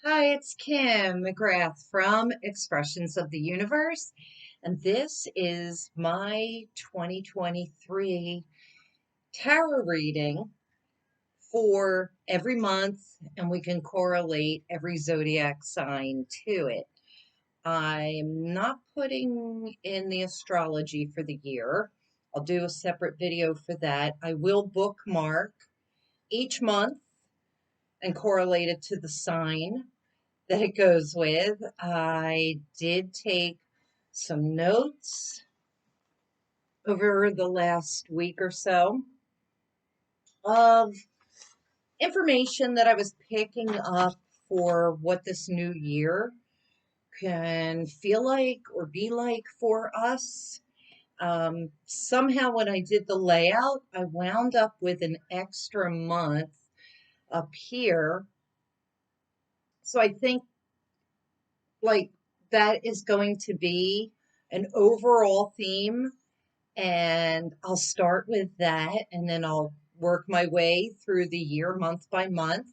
Hi, it's Kim McGrath from Expressions of the Universe, and this is my 2023 tarot reading for every month, and we can correlate every zodiac sign to it. I'm not putting in the astrology for the year. I'll do a separate video for that. I will bookmark each month and correlate it to the sign that it goes with. I did take some notes over the last week or so of information that I was picking up for what this new year can feel like or be like for us. Somehow, when I did the layout, I wound up with an extra month up here. So I think like that is going to be an overall theme, and I'll start with that and then I'll work my way through the year month by month.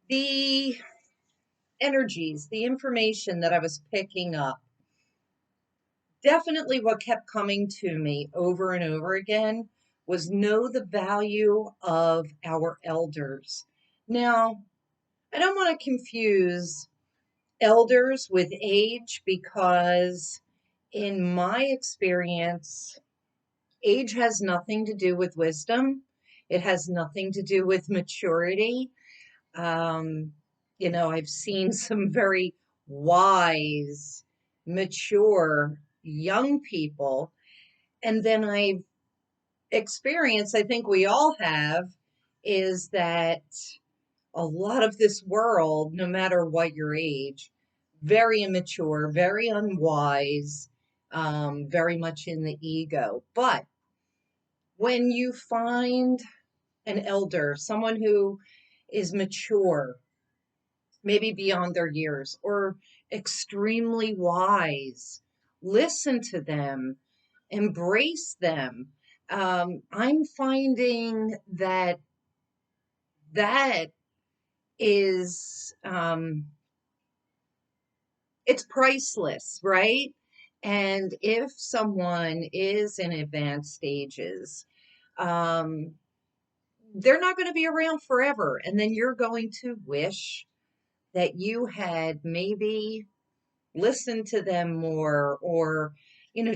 The energies, the information that I was picking up, definitely what kept coming to me over and over again was know the value of our elders. Now, I don't want to confuse elders with age because in my experience, age has nothing to do with wisdom. It has nothing to do with maturity. Um, I've seen some very wise, mature young people. And then I've experienced, I think we all have, is that a lot of this world, no matter what your age, very immature, very unwise, very much in the ego. But when you find an elder, someone who is mature, maybe beyond their years, or extremely wise, listen to them, embrace them. I'm finding that that is it's priceless, right? And if someone is in advanced stages, um, they're not going to be around forever. And then you're going to wish that you had maybe listened to them more, or,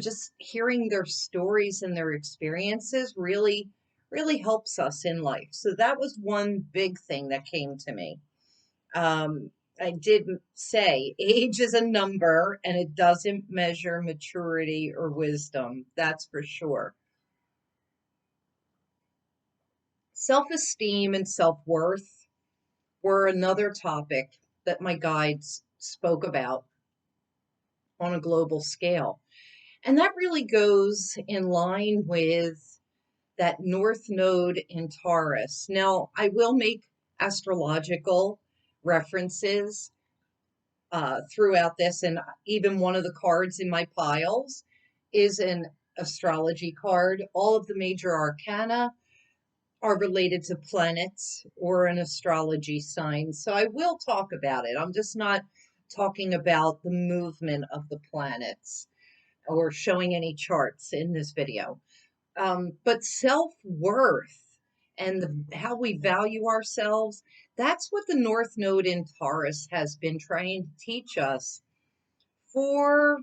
just hearing their stories and their experiences really, really helps us in life. So that was one big thing that came to me. Um, I did say age is a number and it doesn't measure maturity or wisdom. That's for sure. Self-esteem and self-worth were another topic that my guides spoke about on a global scale. And that really goes in line with that North Node in Taurus. Now, I will make astrological references throughout this, and even one of the cards in my piles is an astrology card. All of the major arcana are related to planets or an astrology sign. So I will talk about it. I'm just not talking about the movement of the planets or showing any charts in this video. But self-worth and how we value ourselves, that's what the North Node in Taurus has been trying to teach us for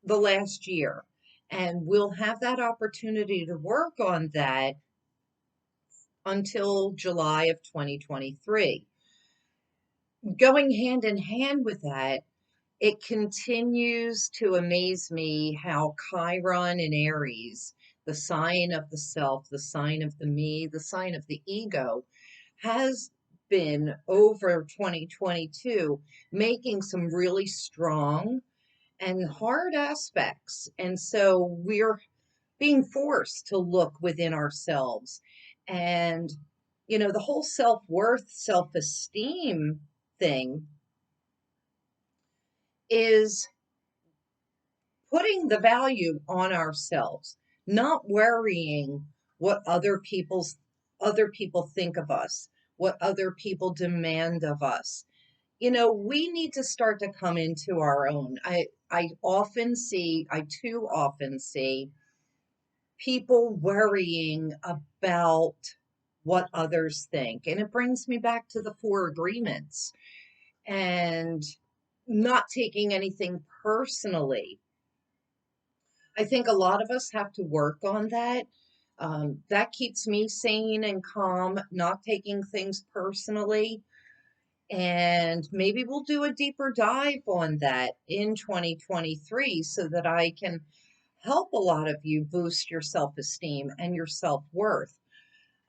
the last year. And we'll have that opportunity to work on that until July of 2023. Going hand in hand with that, it continues to amaze me how Chiron and Aries, the sign of the self, the sign of the me, the sign of the ego, has been over 2022 making some really strong and hard aspects. And so we're being forced to look within ourselves. And, the whole self worth, self esteem thing is putting the value on ourselves, not worrying what other people think of us. what other people demand of us. You know, we need to start to come into our own. I too often see people worrying about what others think. And it brings me back to the four agreements and not taking anything personally. I think a lot of us have to work on that. That keeps me sane and calm, not taking things personally. And maybe we'll do a deeper dive on that in 2023 so that I can help a lot of you boost your self-esteem and your self-worth.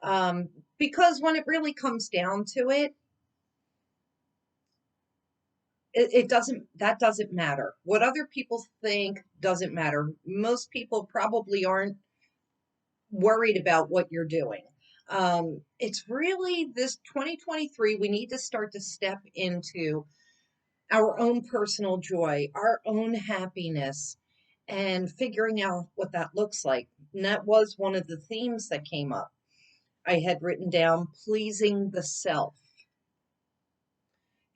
Um, because when it really comes down to it, that doesn't matter. What other people think doesn't matter. Most people probably aren't worried about what you're doing. It's really this 2023, we need to start to step into our own personal joy, our own happiness, and figuring out what that looks like. And that was one of the themes that came up. I had written down pleasing the self.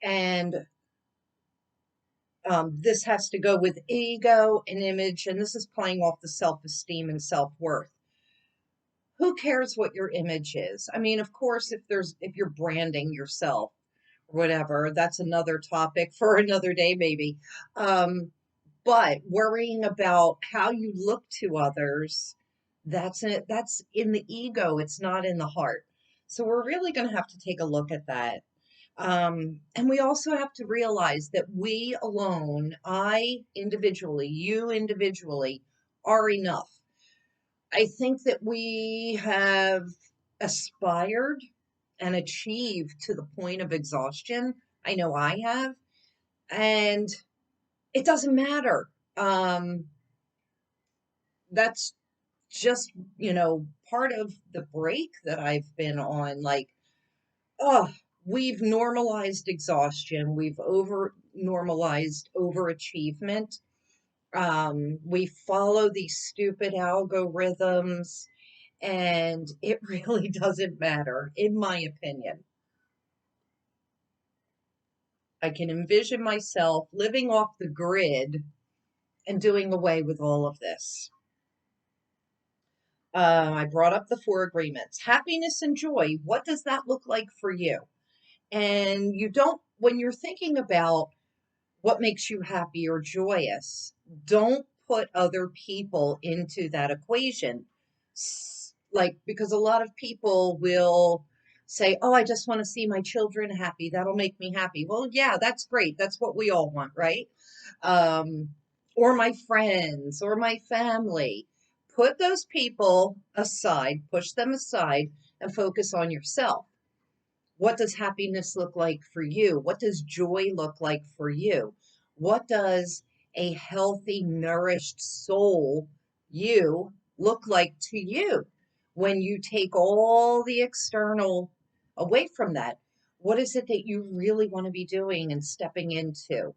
And this has to go with ego and image, and this is playing off the self-esteem and self-worth. Who cares what your image is? I mean, of course, if you're branding yourself or whatever, that's another topic for another day, maybe. But worrying about how you look to others, that's it. That's in the ego. It's not in the heart. So we're really going to have to take a look at that. And we also have to realize that we alone, I individually, you individually, are enough. I think that we have aspired and achieved to the point of exhaustion. I know I have. And it doesn't matter. That's just, part of the break that I've been on. Like, oh, we've normalized exhaustion. We've over normalized overachievement. We follow these stupid algorithms, and it really doesn't matter, in my opinion. I can envision myself living off the grid and doing away with all of this. I brought up the four agreements. Happiness and joy, what does that look like for you? And when you're thinking about what makes you happy or joyous, don't put other people into that equation. Like, because a lot of people will say, oh, I just want to see my children happy. That'll make me happy. Well, yeah, that's great. That's what we all want, right? Um, or my friends or my family. Put those people aside, push them aside, and focus on yourself. What does happiness look like for you? What does joy look like for you? What does a healthy, nourished soul, you, look like to you when you take all the external away from that? What is it that you really want to be doing and stepping into?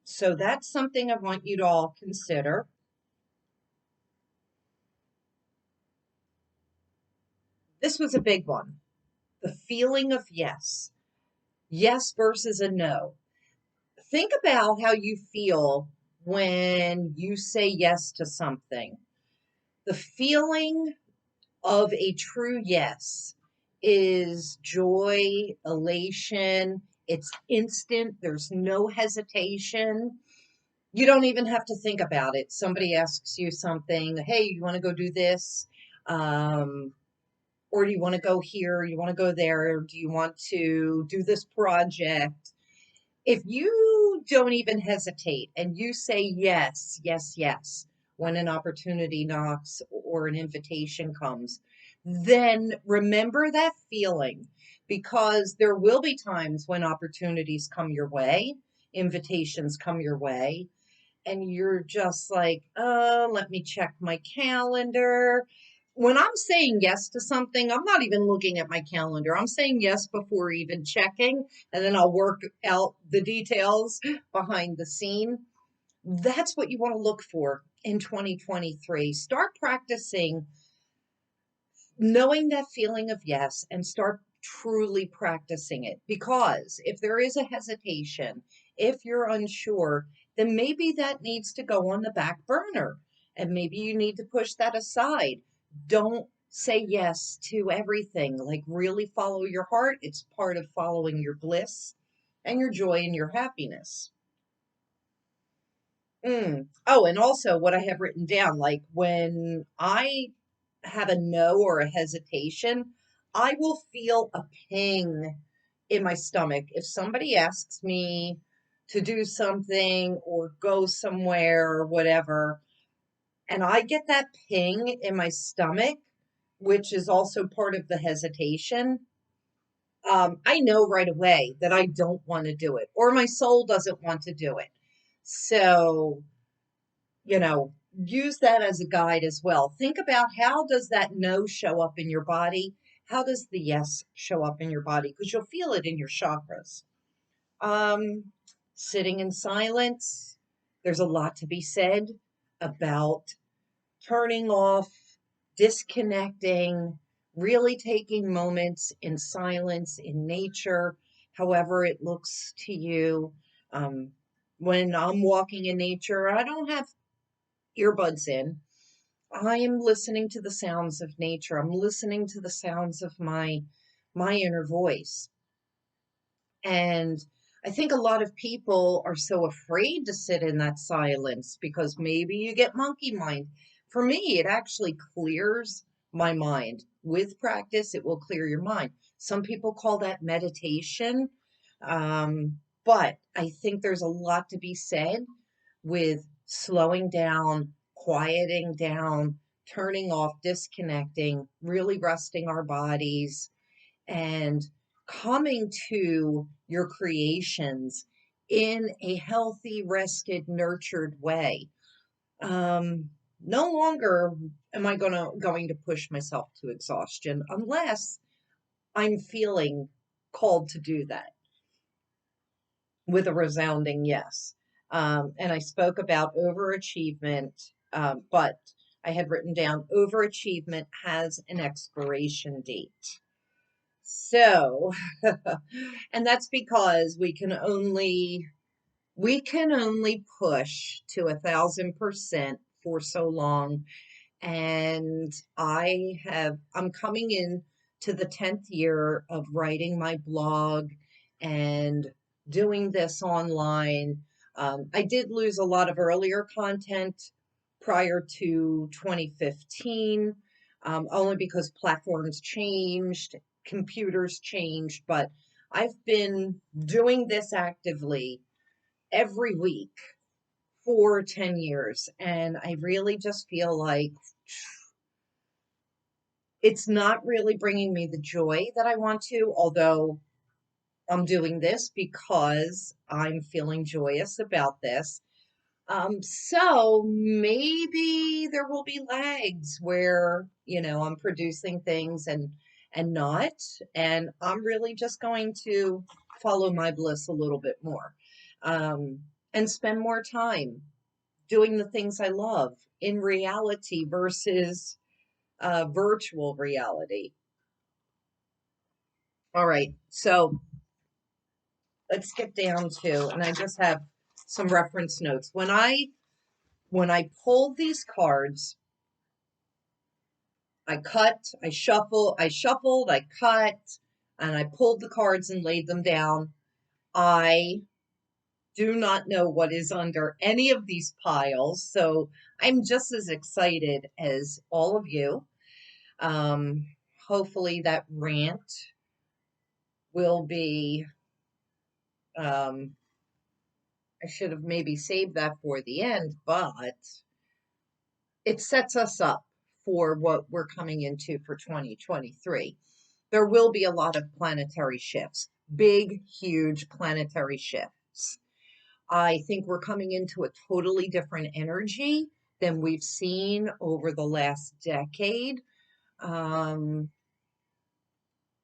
So that's something I want you to all consider. This was a big one. The feeling of yes. Yes versus a no. Think about how you feel when you say yes to something. The feeling of a true yes is joy, elation. It's instant. There's no hesitation. You don't even have to think about it. Somebody asks you something, hey, you want to go do this? Or do you want to go here? You want to go there? Do you want to do this project? If you don't even hesitate and you say yes, yes, yes, when an opportunity knocks or an invitation comes, then remember that feeling, because there will be times when opportunities come your way, invitations come your way, and you're just like, let me check my calendar. When I'm saying yes to something, I'm not even looking at my calendar. I'm saying yes before even checking, and then I'll work out the details behind the scene. That's what you want to look for in 2023. Start practicing knowing that feeling of yes and start truly practicing it. Because if there is a hesitation, if you're unsure, then maybe that needs to go on the back burner and maybe you need to push that aside. Don't say yes to everything. Like, really follow your heart. It's part of following your bliss and your joy and your happiness. Oh, and also what I have written down, like when I have a no or a hesitation, I will feel a ping in my stomach. If somebody asks me to do something or go somewhere or whatever, and I get that ping in my stomach, which is also part of the hesitation, I know right away that I don't want to do it, or my soul doesn't want to do it. So, you know, use that as a guide as well. Think about, how does that no show up in your body? How does the yes show up in your body? Because you'll feel it in your chakras. Um, Sitting in silence, there's a lot to be said about turning off, disconnecting, really taking moments in silence, in nature, however it looks to you. Um, when I'm walking in nature, I don't have earbuds in. I am listening to the sounds of nature. I'm listening to the sounds of my inner voice. And I think a lot of people are so afraid to sit in that silence because maybe you get monkey mind. For me, it actually clears my mind. With practice, it will clear your mind. Some people call that meditation. But I think there's a lot to be said with slowing down, quieting down, turning off, disconnecting, really resting our bodies, and coming to your creations in a healthy, rested, nurtured way. No longer am I going to push myself to exhaustion unless I'm feeling called to do that with a resounding yes. And I spoke about overachievement, but I had written down overachievement has an expiration date. So, and that's because we can only push to 1,000% for so long. And I'm coming in to the 10th year of writing my blog and doing this online. I did lose a lot of earlier content prior to 2015, only because platforms changed, computers changed, but I've been doing this actively every week for 10 years. And I really just feel like it's not really bringing me the joy that I want to, although I'm doing this because I'm feeling joyous about this. So maybe there will be lags where, I'm producing things and not, and I'm really just going to follow my bliss a little bit more, and spend more time doing the things I love in reality versus virtual reality. All right, so let's get down to, and I just have some reference notes. When I pulled these cards, I cut, I shuffled, I cut, and I pulled the cards and laid them down. I do not know what is under any of these piles, so I'm just as excited as all of you. Um, Hopefully that rant will be, um, I should have maybe saved that for the end, but it sets us up for what we're coming into for 2023. There will be a lot of planetary shifts, big, huge planetary shifts. I think we're coming into a totally different energy than we've seen over the last decade. Um,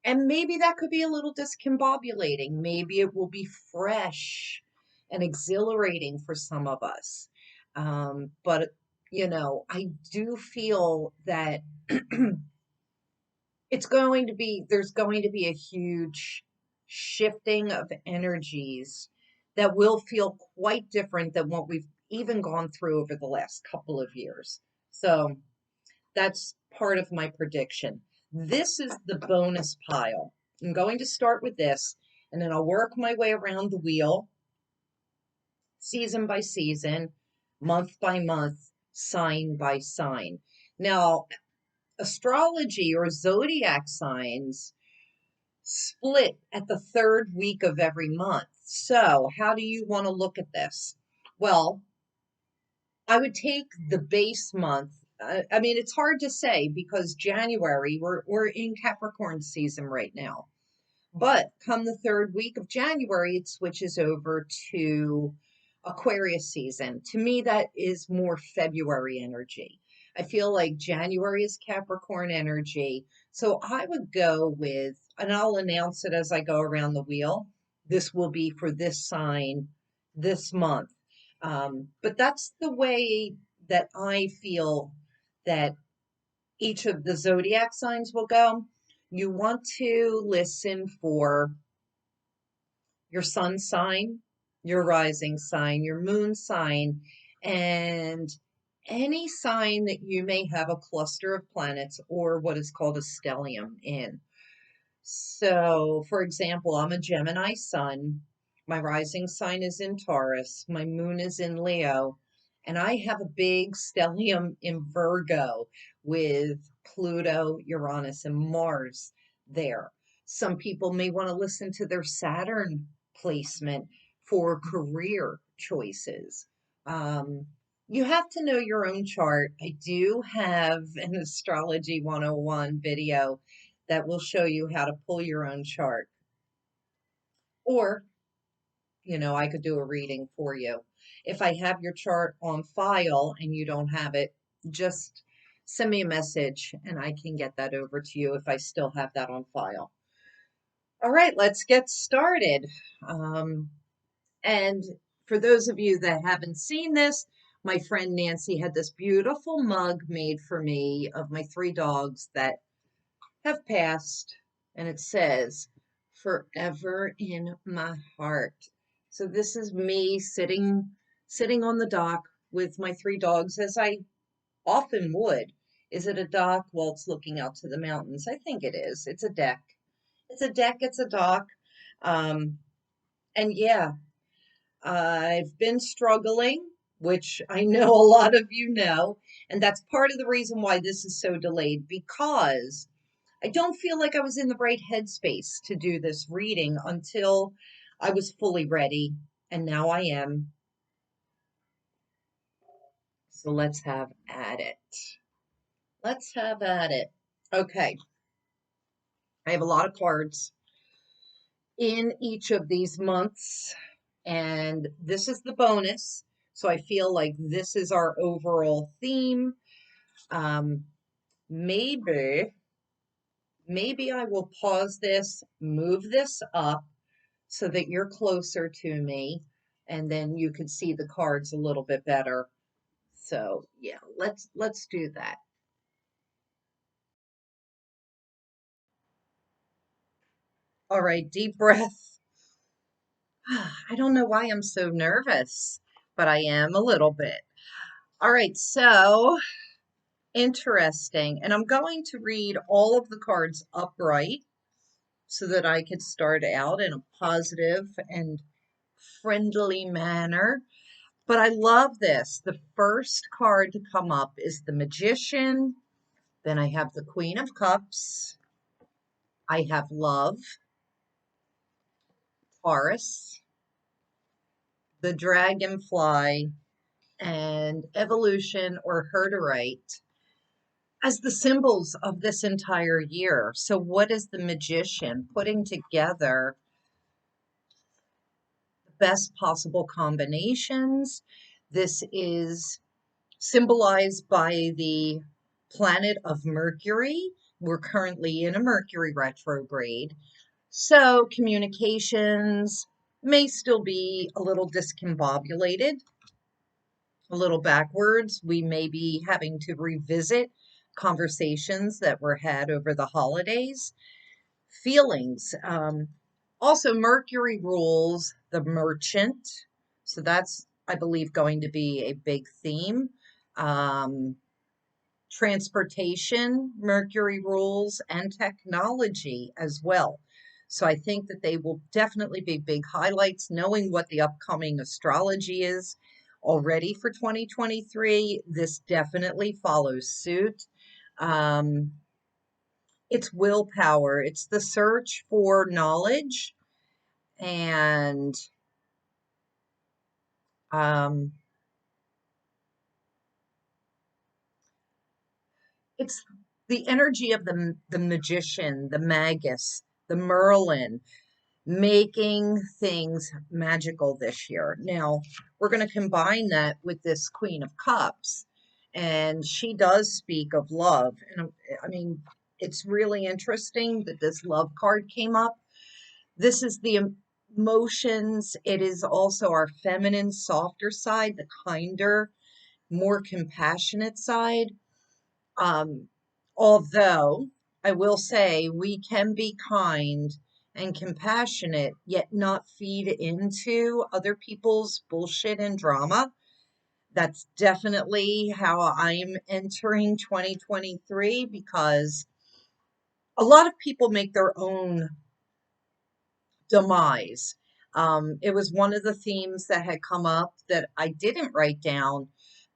and maybe that could be a little discombobulating. Maybe it will be fresh and exhilarating for some of us. But, I do feel that there's going to be a huge shifting of energies that will feel quite different than what we've even gone through over the last couple of years. So that's part of my prediction. This is the bonus pile. I'm going to start with this, and then I'll work my way around the wheel, season by season, month by month, sign by sign. Now, astrology or zodiac signs split at the third week of every month. So, how do you want to look at this? Well, I would take the base month. I mean, it's hard to say because January, we're in Capricorn season right now. But come the third week of January, it switches over to Aquarius season. To me, that is more February energy. I feel like January is Capricorn energy. So I would go with, and I'll announce it as I go around the wheel. This will be for this sign this month. But that's the way that I feel that each of the zodiac signs will go. You want to listen for your sun sign, your rising sign, your moon sign, and any sign that you may have a cluster of planets or what is called a stellium in. So, for example, I'm a Gemini sun. My rising sign is in Taurus. My moon is in Leo. And I have a big stellium in Virgo with Pluto, Uranus, and Mars there. Some people may want to listen to their Saturn placement for career choices. Um, you have to know your own chart. I do have an Astrology 101 video that will show you how to pull your own chart. Or, I could do a reading for you. If I have your chart on file and you don't have it, just send me a message and I can get that over to you if I still have that on file. All right, let's get started. And for those of you that haven't seen this, my friend Nancy had this beautiful mug made for me of my 3 dogs that have passed, and it says, "Forever in my heart." So this is me sitting on the dock with my 3 dogs, as I often would. Is it a dock? Well, it's looking out to the mountains. I think it is. It's a deck. It's a deck. It's a dock. And yeah, I've been struggling, which I know a lot of you know, and that's part of the reason why this is so delayed, because I don't feel like I was in the right headspace to do this reading until I was fully ready, and now I am. So let's have at it. Let's have at it. Okay, I have a lot of cards in each of these months, and this is the bonus. So I feel like this is our overall theme. Um, maybe I will pause this, move this up so that you're closer to me, and then you could see the cards a little bit better. So yeah, let's do that. All right, deep breath. I don't know why I'm so nervous, but I am a little bit. All right, so interesting. And I'm going to read all of the cards upright so that I could start out in a positive and friendly manner. But I love this. The first card to come up is the Magician. Then I have the Queen of Cups. I have Love, Taurus, the Dragonfly, and Evolution or Herderite as the symbols of this entire year. So what is the Magician? Putting together the best possible combinations. This is symbolized by the planet of Mercury. We're currently in a Mercury retrograde. So communications may still be a little discombobulated, a little backwards. We may be having to revisit conversations that were had over the holidays, feelings. Also, Mercury rules the merchant. So that's, I believe, going to be a big theme. Um, Transportation, Mercury rules, and technology as well. So I think that they will definitely be big highlights, knowing what the upcoming astrology is already for 2023. This definitely follows suit. Um, it's willpower, it's the search for knowledge, and um, it's the energy of the magician, the magus, the Merlin, making things magical this year. Now, we're going to combine that with this Queen of Cups, and she does speak of love. And I mean, it's really interesting that this love card came up. This is the emotions. It is also our feminine, softer side, the kinder, more compassionate side. Um, Although I will say we can be kind and compassionate, yet not feed into other people's bullshit and drama. That's definitely how I'm entering 2023, because a lot of people make their own demise. It was one of the themes that had come up that I didn't write down,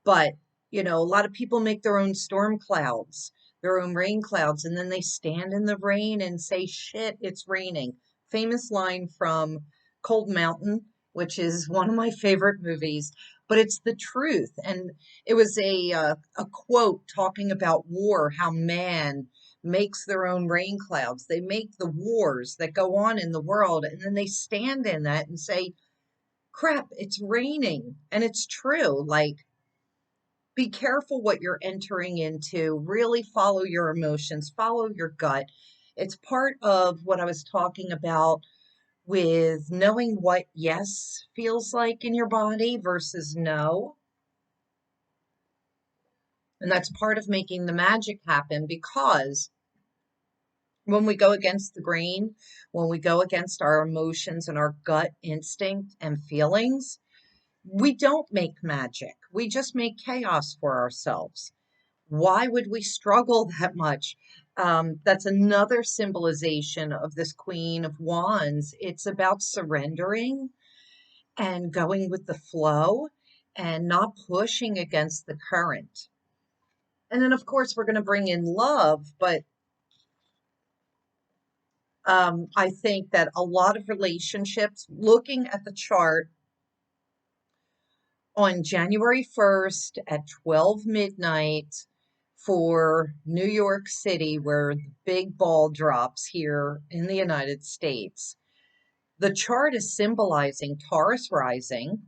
but a lot of people make their own storm clouds, their own rain clouds, and then they stand in the rain and say, shit, it's raining. Famous line from Cold Mountain, which is one of my favorite movies, but it's the truth. And it was a quote talking about war, how man makes their own rain clouds. They make the wars that go on in the world, and then they stand in that and say, crap, it's raining. And it's true. Like, be careful what you're entering into. Really follow your emotions, follow your gut. It's part of what I was talking about with knowing what yes feels like in your body versus no. And that's part of making the magic happen, because when we go against the grain, when we go against our emotions and our gut instinct and feelings, we don't make magic. We just make chaos for ourselves. Why would we struggle that much? That's another symbolization of this Queen of Wands. It's about surrendering and going with the flow and not pushing against the current. And then, of course, we're going to bring in love, but I think that a lot of relationships, looking at the chart on January 1st at 12 midnight for New York City, where the big ball drops here in the United States, the chart is symbolizing Taurus rising,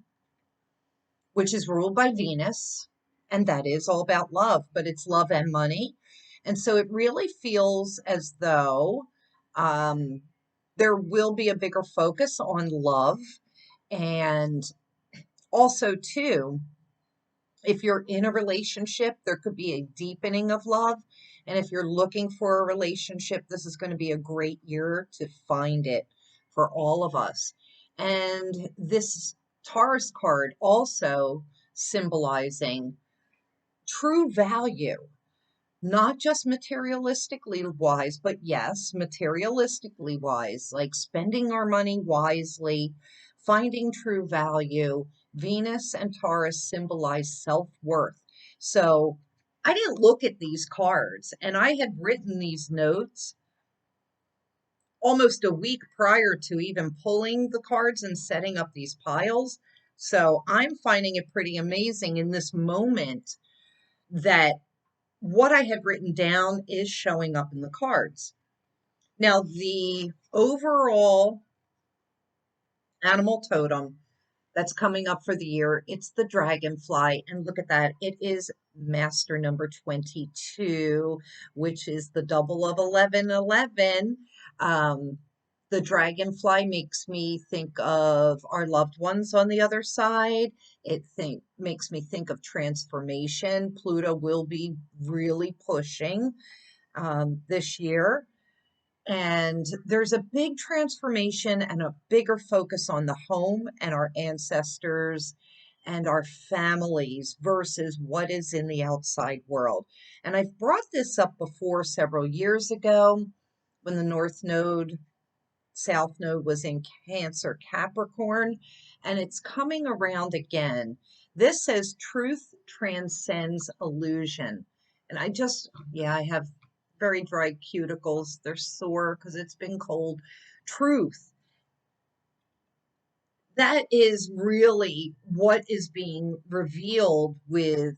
which is ruled by Venus, and that is all about love, but it's love and money. And so it really feels as though um, there will be a bigger focus on love. And also, too, if you're in a relationship, there could be a deepening of love. And if you're looking for a relationship, this is going to be a great year to find it for all of us. And this Taurus card also symbolizing true value, not just materialistically wise, but yes, materialistically wise, like spending our money wisely, finding true value. Venus and Taurus symbolize self-worth. So I didn't look at these cards, and I had written these notes almost a week prior to even pulling the cards and setting up these piles. So I'm finding it pretty amazing in this moment that what I had written down is showing up in the cards. Now, the overall animal totem that's coming up for the year, it's the dragonfly. And look at that. It is master number 22, which is the double of 1111. Um, The dragonfly makes me think of our loved ones on the other side. Makes me think of transformation. Pluto will be really pushing this year. And there's a big transformation and a bigger focus on the home and our ancestors and our families versus what is in the outside world. And I've brought this up before several years ago when the North Node, South Node was in Cancer Capricorn, and it's coming around again. This says truth transcends illusion. And I have very dry cuticles. They're sore because it's been cold. Truth. That is really what is being revealed with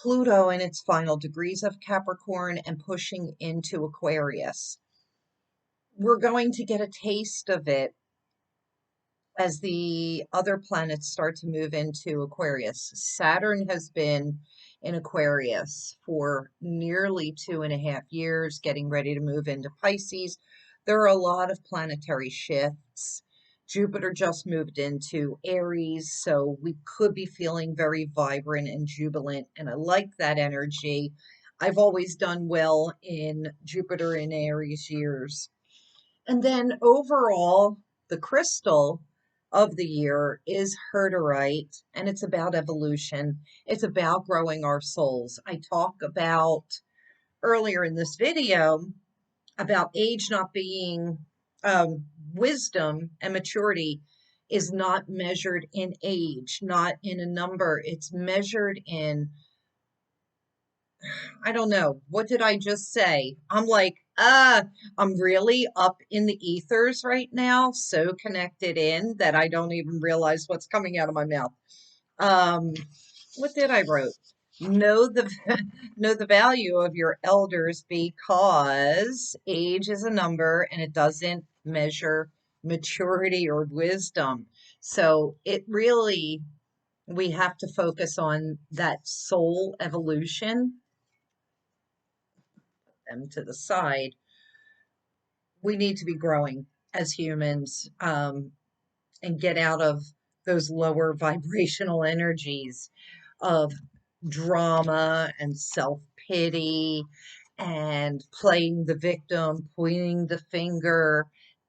Pluto in its final degrees of Capricorn and pushing into Aquarius. We're going to get a taste of it as the other planets start to move into Aquarius. Saturn has been in Aquarius for nearly 2.5 years, getting ready to move into Pisces. There are a lot of planetary shifts. Jupiter just moved into Aries, so we could be feeling very vibrant and jubilant, and I like that energy. I've always done well in Jupiter in Aries years. And then overall, the crystal of the year is herderite, and it's about evolution. It's about growing our souls. I talk about earlier in this video about age not being wisdom and maturity is not measured in age, not in a number. It's measured in, I don't know. What did I just say? I'm really up in the ethers right now, so connected in that I don't even realize what's coming out of my mouth. Um, what did I wrote? Know the know the value of your elders because age is a number and it doesn't measure maturity or wisdom. So it really, we have to focus on that soul evolution, them to the side. We need to be growing as humans, and get out of those lower vibrational energies of drama and self-pity and playing the victim, pointing the finger,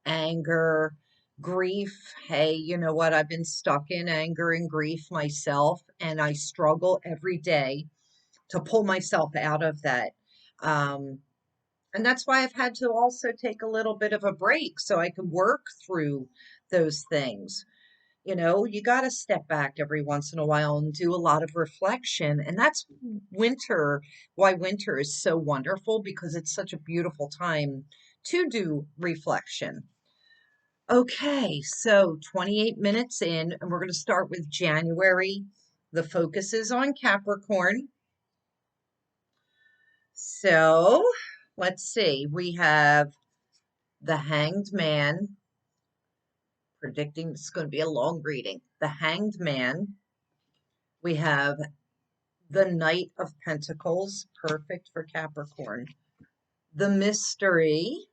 anger, grief. Hey, you know what? I've been stuck in anger and grief myself, and I struggle every day to pull myself out of that. Um, and that's why I've had to also take a little bit of a break so I can work through those things. You know, you got to step back every once in a while and do a lot of reflection. And that's winter, why winter is so wonderful, because it's such a beautiful time to do reflection. Okay, so 28 minutes in, and we're going to start with January. The focus is on Capricorn. So let's see. We have the Hanged Man, predicting it's going to be a long reading. The Hanged Man. We have the Knight of Pentacles, perfect for Capricorn. The Mystery,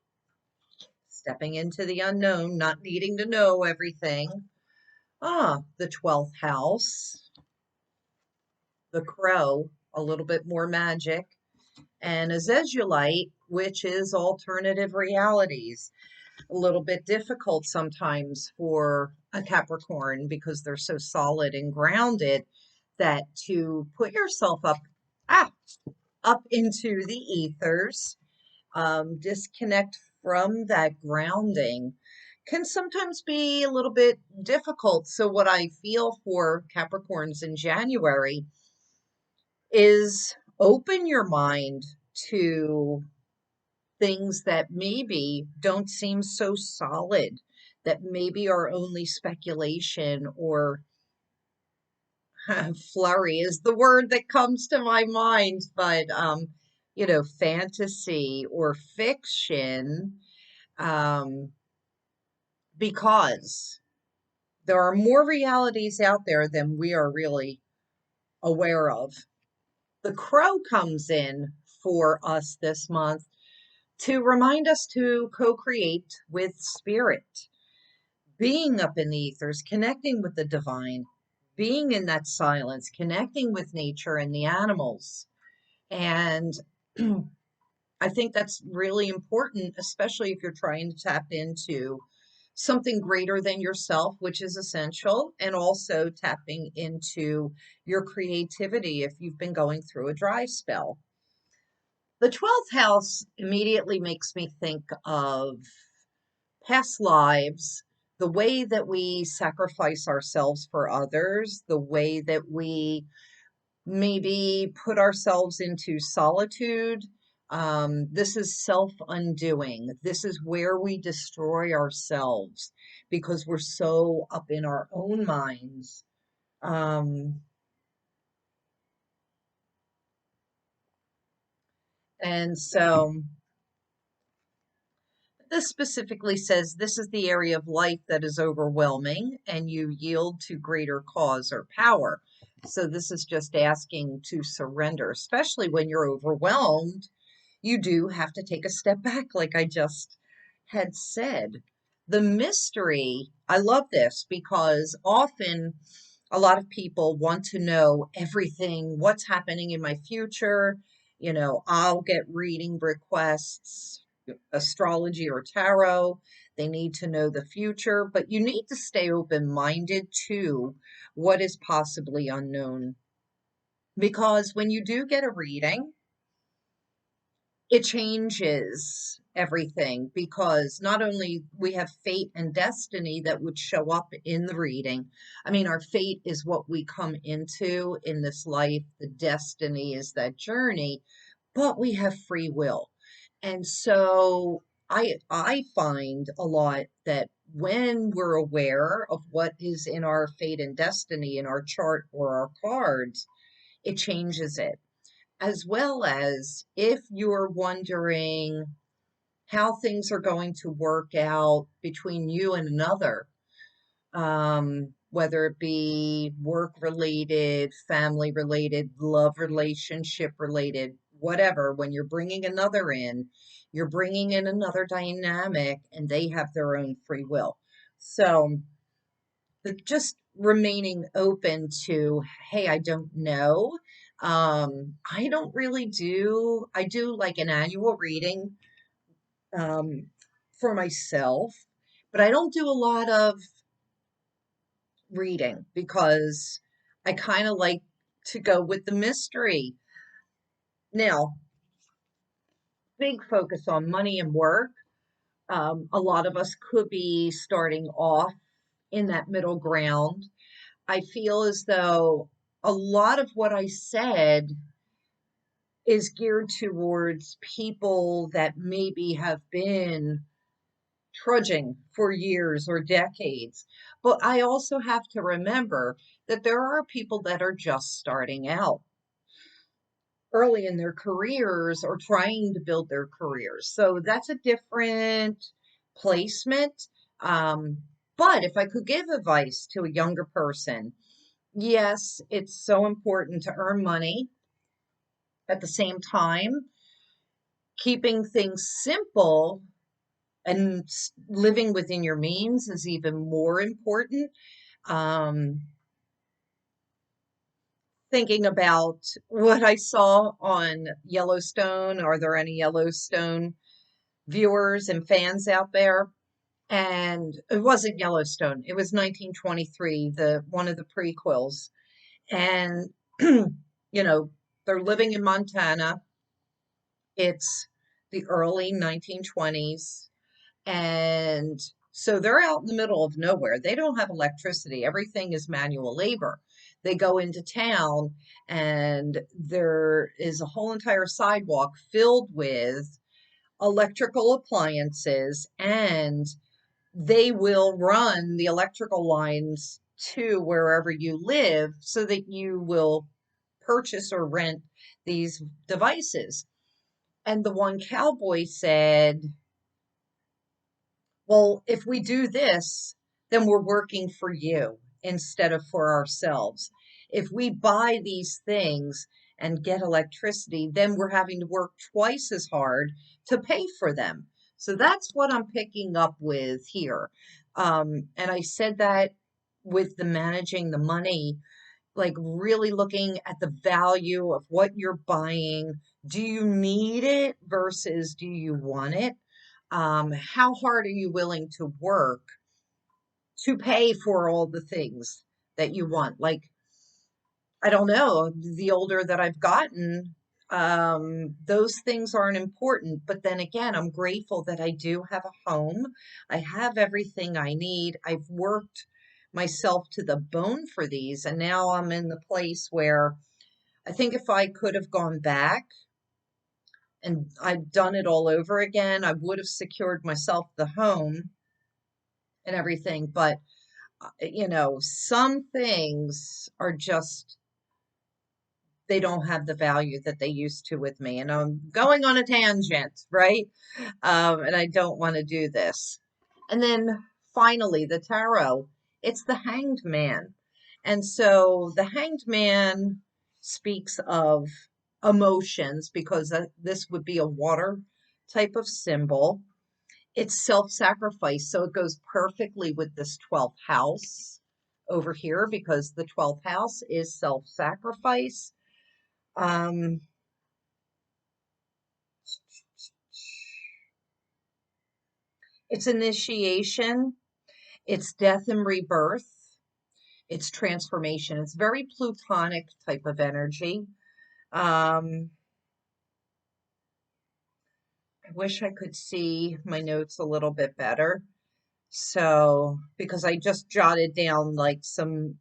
stepping into the unknown, not needing to know everything. The 12th house. The Crow, a little bit more magic. And a Zezulite, which is alternative realities. A little bit difficult sometimes for a Capricorn because they're so solid and grounded that to put yourself up into the ethers, disconnect from that grounding can sometimes be a little bit difficult. So what I feel for Capricorns in January is open your mind to things that maybe don't seem so solid, that maybe are only speculation or flurry is the word that comes to my mind, but fantasy or fiction, um, because there are more realities out there than we are really aware of. The Crow comes in for us this month to remind us to co-create with spirit, being up in the ethers, connecting with the divine, being in that silence, connecting with nature and the animals. And I think that's really important, especially if you're trying to tap into something greater than yourself, which is essential, and also tapping into your creativity if you've been going through a dry spell. The 12th house immediately makes me think of past lives, the way that we sacrifice ourselves for others, the way that we maybe put ourselves into solitude. This is self-undoing. This is where we destroy ourselves because we're so up in our own minds. Um, and so this specifically says this is the area of life that is overwhelming and you yield to greater cause or power. So this is just asking to surrender, especially when you're overwhelmed. You do have to take a step back, like I just had said. The mystery, I love this because often a lot of people want to know everything, what's happening in my future. You know, I'll get reading requests, astrology or tarot. They need to know the future, but you need to stay open-minded to what is possibly unknown. Because when you do get a reading, it changes everything because not only we have fate and destiny that would show up in the reading. I mean, our fate is what we come into in this life. The destiny is that journey, but we have free will. And so I find a lot that when we're aware of what is in our fate and destiny in our chart or our cards, it changes it, as well as if you're wondering how things are going to work out between you and another, whether it be work related, family related, love relationship related, whatever, when you're bringing another in, you're bringing in another dynamic and they have their own free will. So just remaining open to, hey, I don't know. I don't really do, I do like an annual reading um, for myself, but I don't do a lot of reading because I kind of like to go with the mystery. Now, big focus on money and work. A lot of us could be starting off in that middle ground. I feel as though a lot of what I said is geared towards people that maybe have been trudging for years or decades. But I also have to remember that there are people that are just starting out early in their careers or trying to build their careers. So that's a different placement. Um, but if I could give advice to a younger person, yes, it's so important to earn money. At the same time, keeping things simple and living within your means is even more important. Um, Thinking about what I saw on Yellowstone, are there any Yellowstone viewers and fans out there? And it wasn't Yellowstone, it was 1923, the one of the prequels. And you know, they're living in Montana. It's the early 1920s. And so they're out in the middle of nowhere. They don't have electricity. Everything is manual labor. They go into town and there is a whole entire sidewalk filled with electrical appliances, and they will run the electrical lines to wherever you live so that you will purchase or rent these devices. And the one cowboy said, well, if we do this, then we're working for you instead of for ourselves. If we buy these things and get electricity, then we're having to work twice as hard to pay for them. So that's what I'm picking up with here. And I said that with the managing the money, like really looking at the value of what you're buying. Do you need it versus do you want it? How hard are you willing to work to pay for all the things that you want? Like, I don't know, the older that I've gotten, those things aren't important. But then again, I'm grateful that I do have a home. I have everything I need. I've worked myself to the bone for these, and now I'm in the place where I think if I could have gone back and I'd done it all over again, I would have secured myself the home and everything. But, some things are just, they don't have the value that they used to with me. And I'm going on a tangent, right? And I don't want to do this. And then finally, the tarot, it's the Hanged Man. And so the Hanged Man speaks of emotions because this would be a water type of symbol. It's self-sacrifice. So it goes perfectly with this 12th house over here because the 12th house is self-sacrifice. Um, it's initiation, it's death and rebirth, it's transformation. It's very plutonic type of energy. Um, I wish I could see my notes a little bit better. So, because I just jotted down like some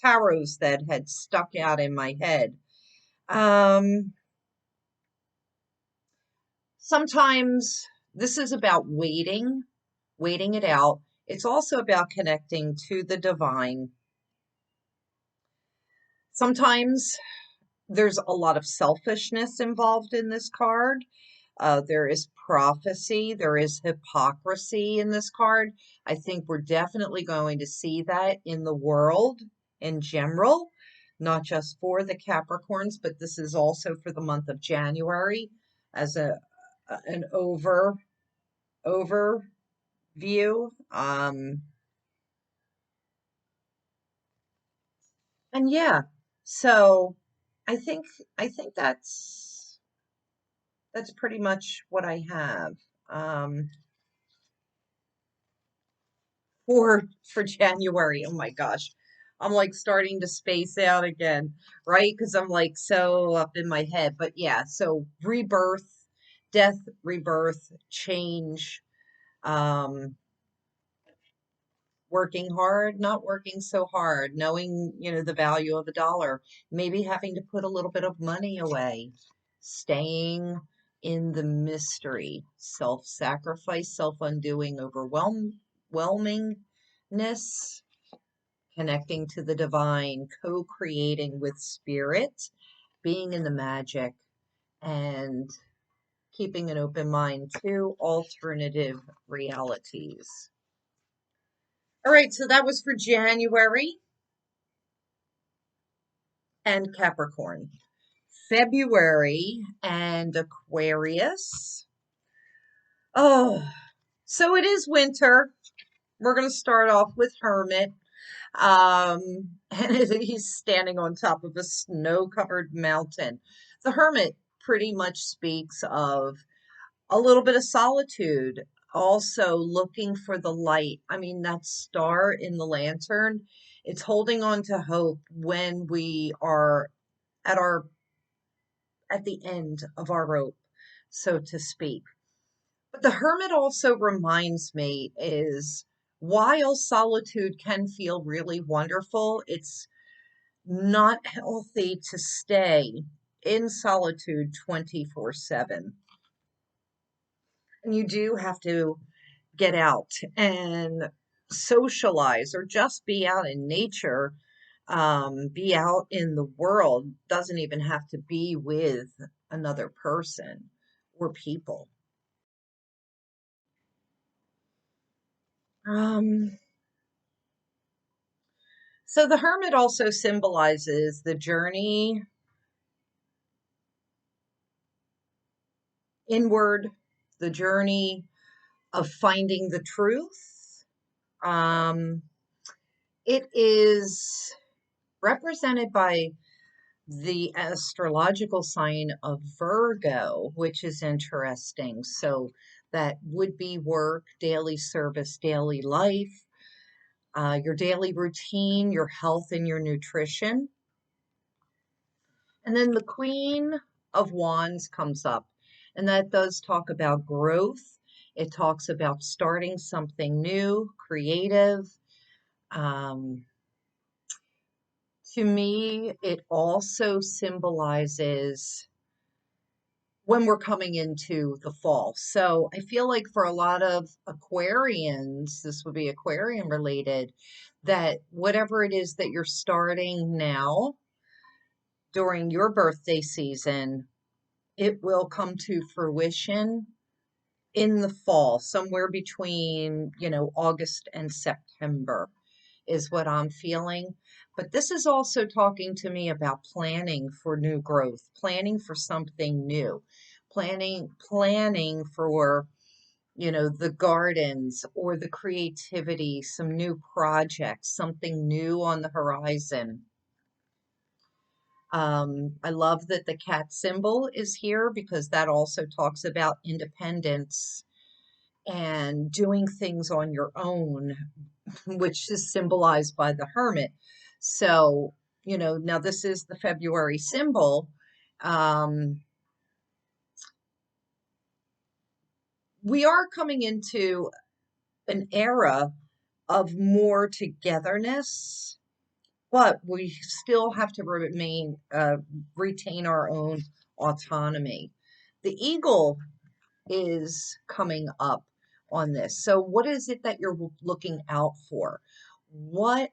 tarots that had stuck out in my head. Um, Sometimes this is about waiting it out. It's also about connecting to the divine. Sometimes there's a lot of selfishness involved in this card. There is prophecy, there is hypocrisy in this card. I think we're definitely going to see that in the world in general, not just for the Capricorns, but this is also for the month of January as an overview. And yeah, so I think I think that's pretty much what I have um, for January. Oh my gosh, I'm like starting to space out again, right? Because I'm like so up in my head. But yeah, so rebirth, death, rebirth, change. Um, Working hard, not working so hard, knowing, the value of a dollar, maybe having to put a little bit of money away, staying in the mystery, self-sacrifice, self-undoing, overwhelmingness, connecting to the divine, co-creating with spirit, being in the magic, and keeping an open mind to alternative realities. All right, so that was for January and Capricorn. February and Aquarius. Oh, so it is winter. We're going to start off with Hermit. And he's standing on top of a snow-covered mountain. The Hermit pretty much speaks of a little bit of solitude, also looking for the light. I mean, that star in the lantern, it's holding on to hope when we are at our at the end of our rope, so to speak. But the Hermit also reminds me is while solitude can feel really wonderful, it's not healthy to stay in solitude 24/7. And you do have to get out and socialize or just be out in nature, be out in the world. Doesn't even have to be with another person or people. Um, So the Hermit also symbolizes the journey inward, the journey of finding the truth. Um, it is represented by the astrological sign of Virgo, which is interesting. So that would be work, daily service, daily life, your daily routine, your health, and your nutrition. And then the Queen of Wands comes up, and that does talk about growth. It talks about starting something new, creative. Um, to me, it also symbolizes when we're coming into the fall. So I feel like for a lot of Aquarians, this would be Aquarian related, that whatever it is that you're starting now during your birthday season, it will come to fruition in the fall, somewhere between, August and September is what I'm feeling. But this is also talking to me about planning for new growth, planning for something new, planning for, the gardens or the creativity, some new projects, something new on the horizon. I love that the cat symbol is here because that also talks about independence and doing things on your own, which is symbolized by the hermit. So, now this is the February symbol. Um, we are coming into an era of more togetherness, but we still have to retain our own autonomy. The eagle is coming up on this. So what is it that you're looking out for? What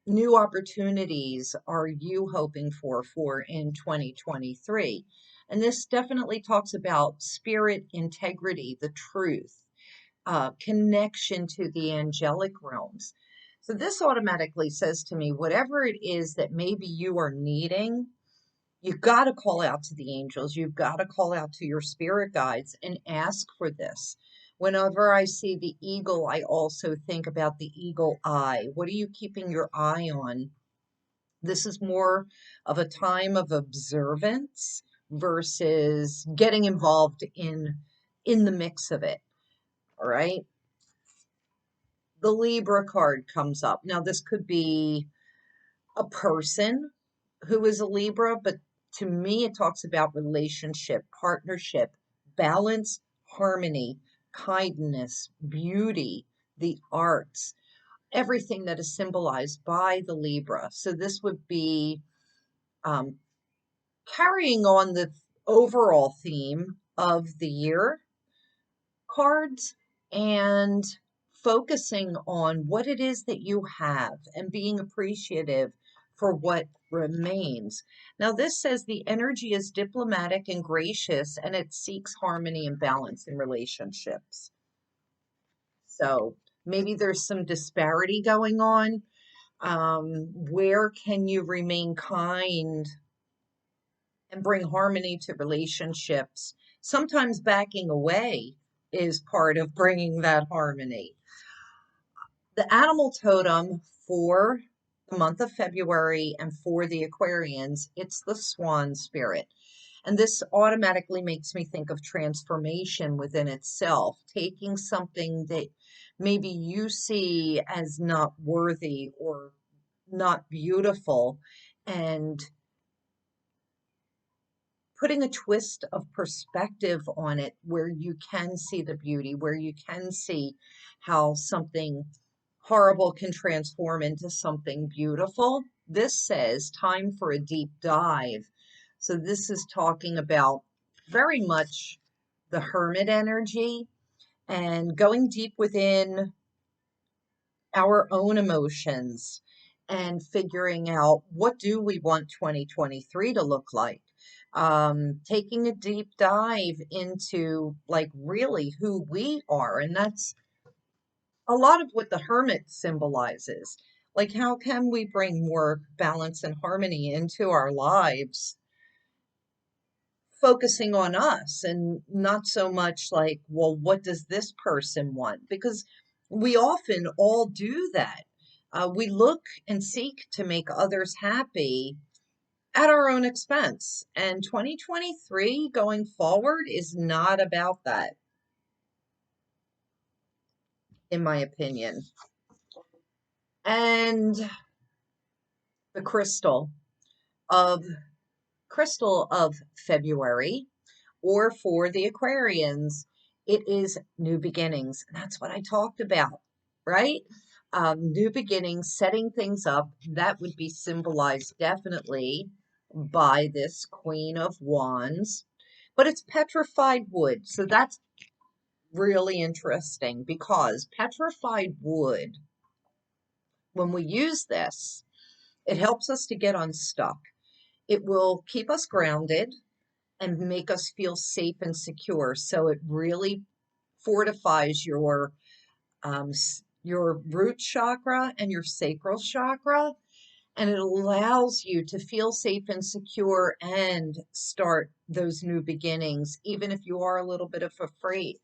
new opportunities are you hoping for in 2023? And this definitely talks about spirit integrity, the truth, connection to the angelic realms. So this automatically says to me, whatever it is that maybe you are needing, you've got to call out to the angels. You've got to call out to your spirit guides and ask for this. Whenever I see the eagle, I also think about the eagle eye. What are you keeping your eye on? This is more of a time of observance versus getting involved in the mix of it. All right. The Libra card comes up. Now, this could be a person who is a Libra, but to me, it talks about relationship, partnership, balance, harmony, kindness, beauty, the arts, everything that is symbolized by the Libra. So this would be um, carrying on the overall theme of the year cards and focusing on what it is that you have and being appreciative for what remains. Now, this says the energy is diplomatic and gracious and it seeks harmony and balance in relationships. So maybe there's some disparity going on. Where can you remain kind and bring harmony to relationships? Sometimes backing away is part of bringing that harmony. The animal totem for the month of February and for the Aquarians, it's the swan spirit. And this automatically makes me think of transformation within itself, taking something that maybe you see as not worthy or not beautiful and putting a twist of perspective on it where you can see the beauty, where you can see how something horrible can transform into something beautiful. This says time for a deep dive. So this is talking about very much the hermit energy and going deep within our own emotions and figuring out what do we want 2023 to look like. Taking a deep dive into like really who we are. And that's a lot of what the hermit symbolizes. Like, how can we bring more balance and harmony into our lives, focusing on us and not so much like, well, what does this person want? Because we often all do that. We look and seek to make others happy at our own expense. And 2023 going forward is not about that, in my opinion. And the of crystal of February, or for the Aquarians, it is new beginnings. And that's what I talked about, right? New beginnings, setting things up. That would be symbolized definitely by this Queen of Wands, but it's petrified wood. So that's really interesting because petrified wood, when we use this, it helps us to get unstuck. It will keep us grounded and make us feel safe and secure. So it really fortifies your root chakra and your sacral chakra, and it allows you to feel safe and secure and start those new beginnings, even if you are a little bit afraid.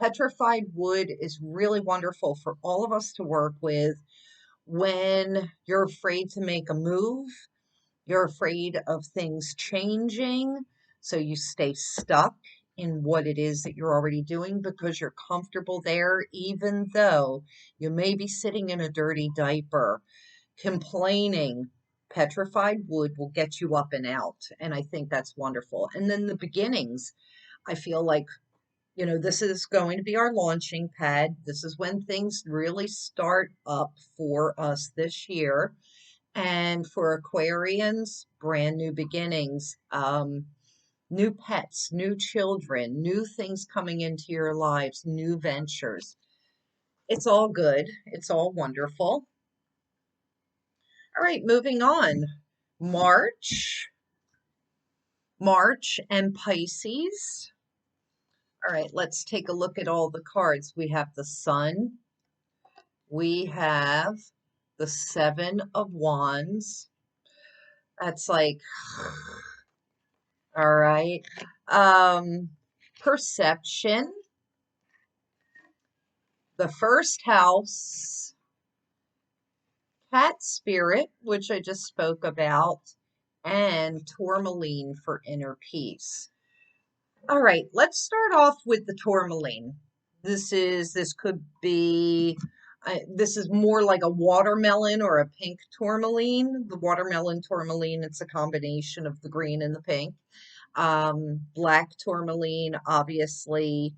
Petrified wood is really wonderful for all of us to work with when you're afraid to make a move. You're afraid of things changing, so you stay stuck in what it is that you're already doing because you're comfortable there, even though you may be sitting in a dirty diaper, complaining. Petrified wood will get you up and out, and I think that's wonderful. And then the beginnings, I feel like, this is going to be our launching pad. This is when things really start up for us this year. And for Aquarians, brand new beginnings, new pets, new children, new things coming into your lives, new ventures. It's all good. It's all wonderful. All right, moving on. March and Pisces. All right, let's take a look at all the cards. We have the Sun. We have the Seven of Wands. That's like, all right. Perception, the first house, cat spirit, which I just spoke about, and tourmaline for inner peace. All right, let's start off with the tourmaline. This could be, this is more like a watermelon or a pink tourmaline. The watermelon tourmaline, it's a combination of the green and the pink. Black tourmaline obviously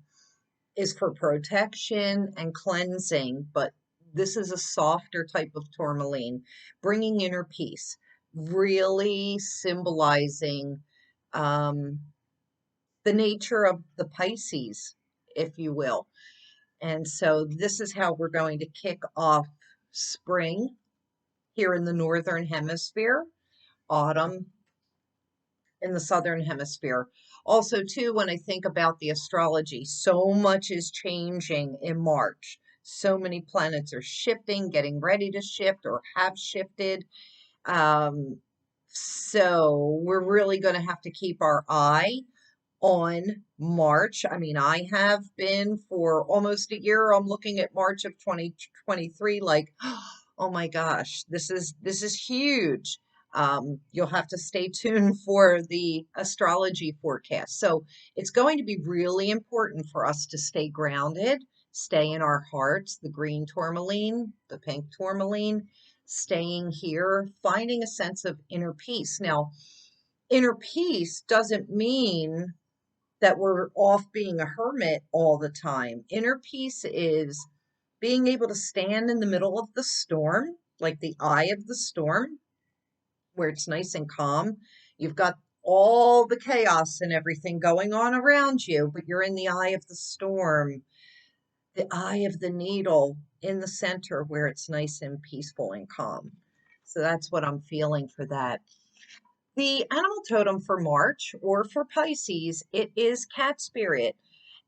is for protection and cleansing, but this is a softer type of tourmaline, bringing inner peace, really symbolizing the nature of the Pisces, if you will. And so this is how we're going to kick off spring here in the Northern Hemisphere, autumn in the Southern Hemisphere. Also, too, when I think about the astrology, so much is changing in March. So many planets are shifting, getting ready to shift, or have shifted. So we're really going to have to keep our eye on March. I mean, I have been for almost a year. I'm looking at March of 2023 like, oh my gosh, this is huge. You'll have to stay tuned for the astrology forecast. So it's going to be really important for us to stay grounded, stay in our hearts, the green tourmaline, the pink tourmaline, staying here, finding a sense of inner peace. Now, inner peace doesn't mean that we're off being a hermit all the time. Inner peace is being able to stand in the middle of the storm, like the eye of the storm, where it's nice and calm. You've got all the chaos and everything going on around you, but you're in the eye of the storm, the eye of the needle in the center where it's nice and peaceful and calm. So that's what I'm feeling for that. The animal totem for March or for Pisces, it is cat spirit.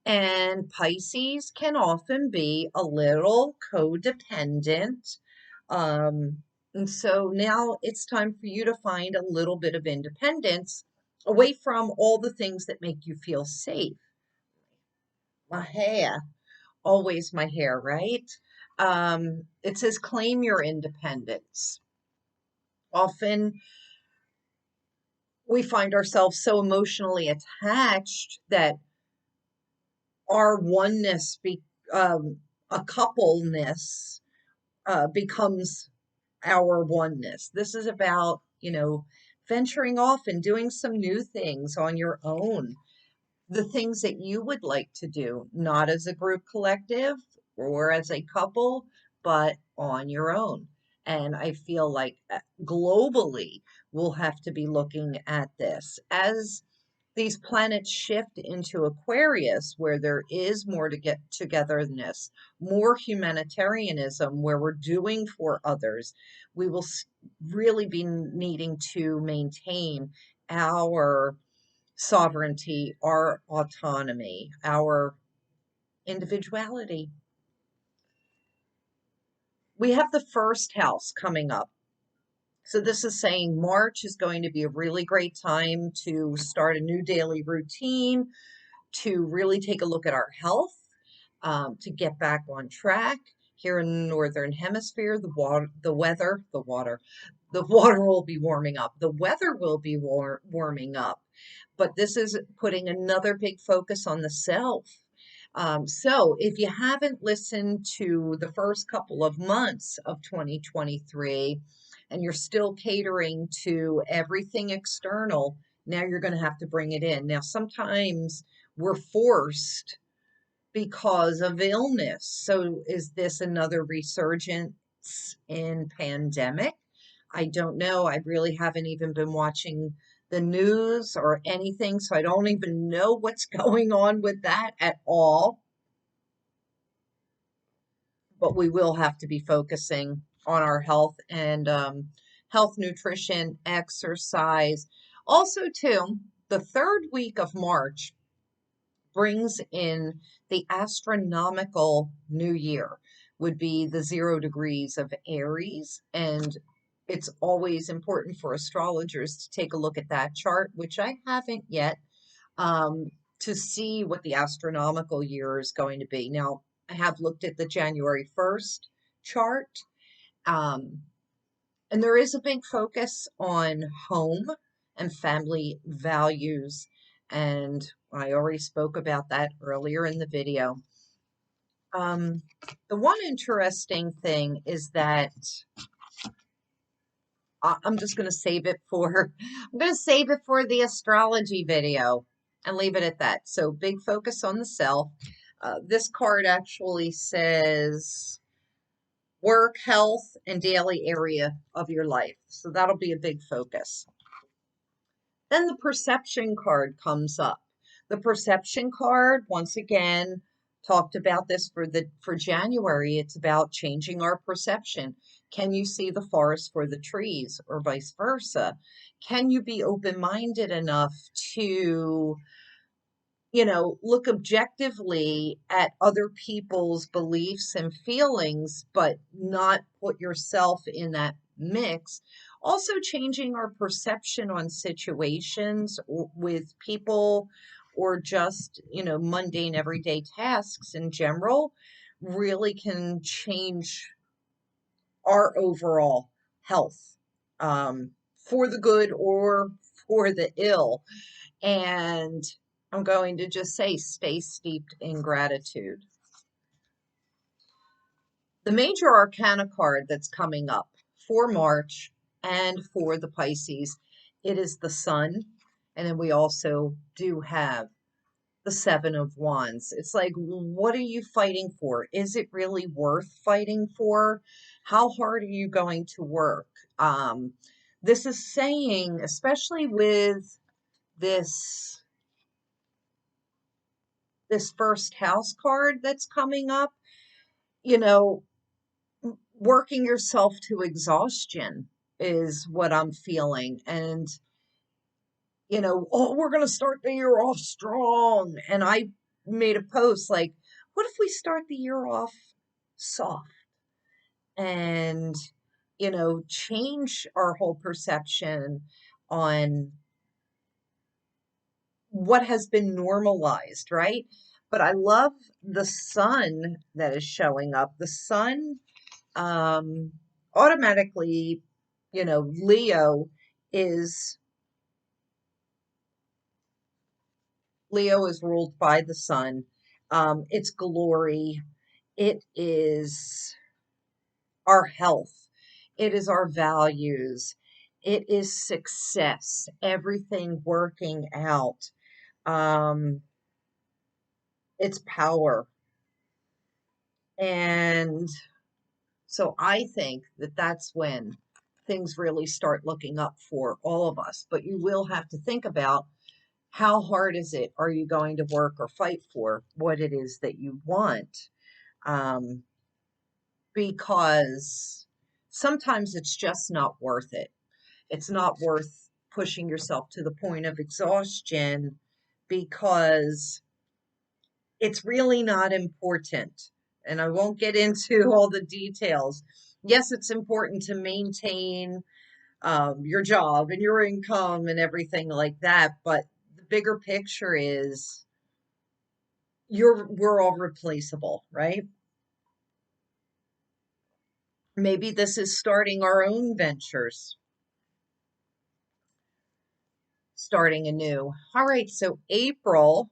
And Pisces can often be a little codependent. And so now it's time for you to find a little bit of independence away from all the things that make you feel safe. My hair, always my hair, right? It says claim your independence. Often we find ourselves so emotionally attached that our oneness, a coupleness, becomes our oneness. This is about, venturing off and doing some new things on your own. The things that you would like to do, not as a group collective or as a couple, but on your own. And I feel like globally, we'll have to be looking at this as these planets shift into Aquarius, where there is more to get togetherness, more humanitarianism, where we're doing for others. We will really be needing to maintain our sovereignty, our autonomy, our individuality. We have the first house coming up. So this is saying March is going to be a really great time to start a new daily routine, to really take a look at our health, to get back on track. Here in the Northern Hemisphere, the water will be warming up. The weather will be warming up. But this is putting another big focus on the self. So if you haven't listened to the first couple of months of 2023 and you're still catering to everything external, now you're going to have to bring it in. Now, sometimes we're forced because of illness. So is this another resurgence in pandemic? I don't know. I really haven't even been watching the news or anything, so I don't even know what's going on with that at all. But we will have to be focusing on our health and health, nutrition, exercise. Also, too, the third week of March brings in the astronomical new year, would be the 0 degrees of Aries. And it's always important for astrologers to take a look at that chart, which I haven't yet, to see what the astronomical year is going to be. Now, I have looked at the January 1st chart, and there is a big focus on home and family values. And I already spoke about that earlier in the video. The one interesting thing is that I'm just going to save it for, I'm going to save it for the astrology video and leave it at that. So big focus on the self. This card actually says work, health, and daily area of your life. So that'll be a big focus. Then the perception card comes up. The perception card, once again, talked about this for January. It's about changing our perception. Can you see the forest for the trees, or vice versa? Can you be open-minded enough to, look objectively at other people's beliefs and feelings, but not put yourself in that mix? Also changing our perception on situations with people, or just, mundane everyday tasks in general, really can change our overall health, for the good or for the ill. And I'm going to just say, stay steeped in gratitude. The major arcana card that's coming up for March and for the Pisces, it is the Sun. And then we also do have the Seven of Wands. It's like, what are you fighting for? Is it really worth fighting for? How hard are you going to work? This is saying, especially with this first house card that's coming up, working yourself to exhaustion is what I'm feeling. And, oh, we're going to start the year off strong. And I made a post like, what if we start the year off soft and, change our whole perception on what has been normalized, right? But I love the sun that is showing up. The sun automatically, Leo is ruled by the sun. It's glory. It is our health. It is our values. It is success. Everything working out. Um, it's power. And so I think that that's when things really start looking up for all of us. But you will have to think about, how hard is it? Are you going to work or fight for what it is that you want? Because sometimes it's just not worth it. It's not worth pushing yourself to the point of exhaustion because it's really not important. And I won't get into all the details. Yes, it's important to maintain your job and your income and everything like that, but the bigger picture is we're all replaceable, right? Maybe this is starting our own ventures, starting anew. All right, so April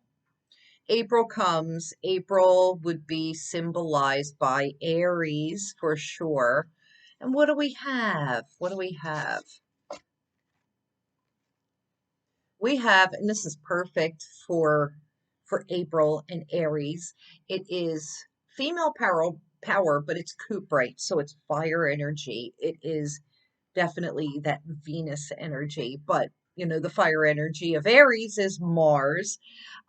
comes. April would be symbolized by Aries for sure. And what do we have? What do we have? We have, and this is perfect for April and Aries. It is female power, but it's Cuprite, so it's fire energy. It is definitely that Venus energy, but the fire energy of Aries is Mars.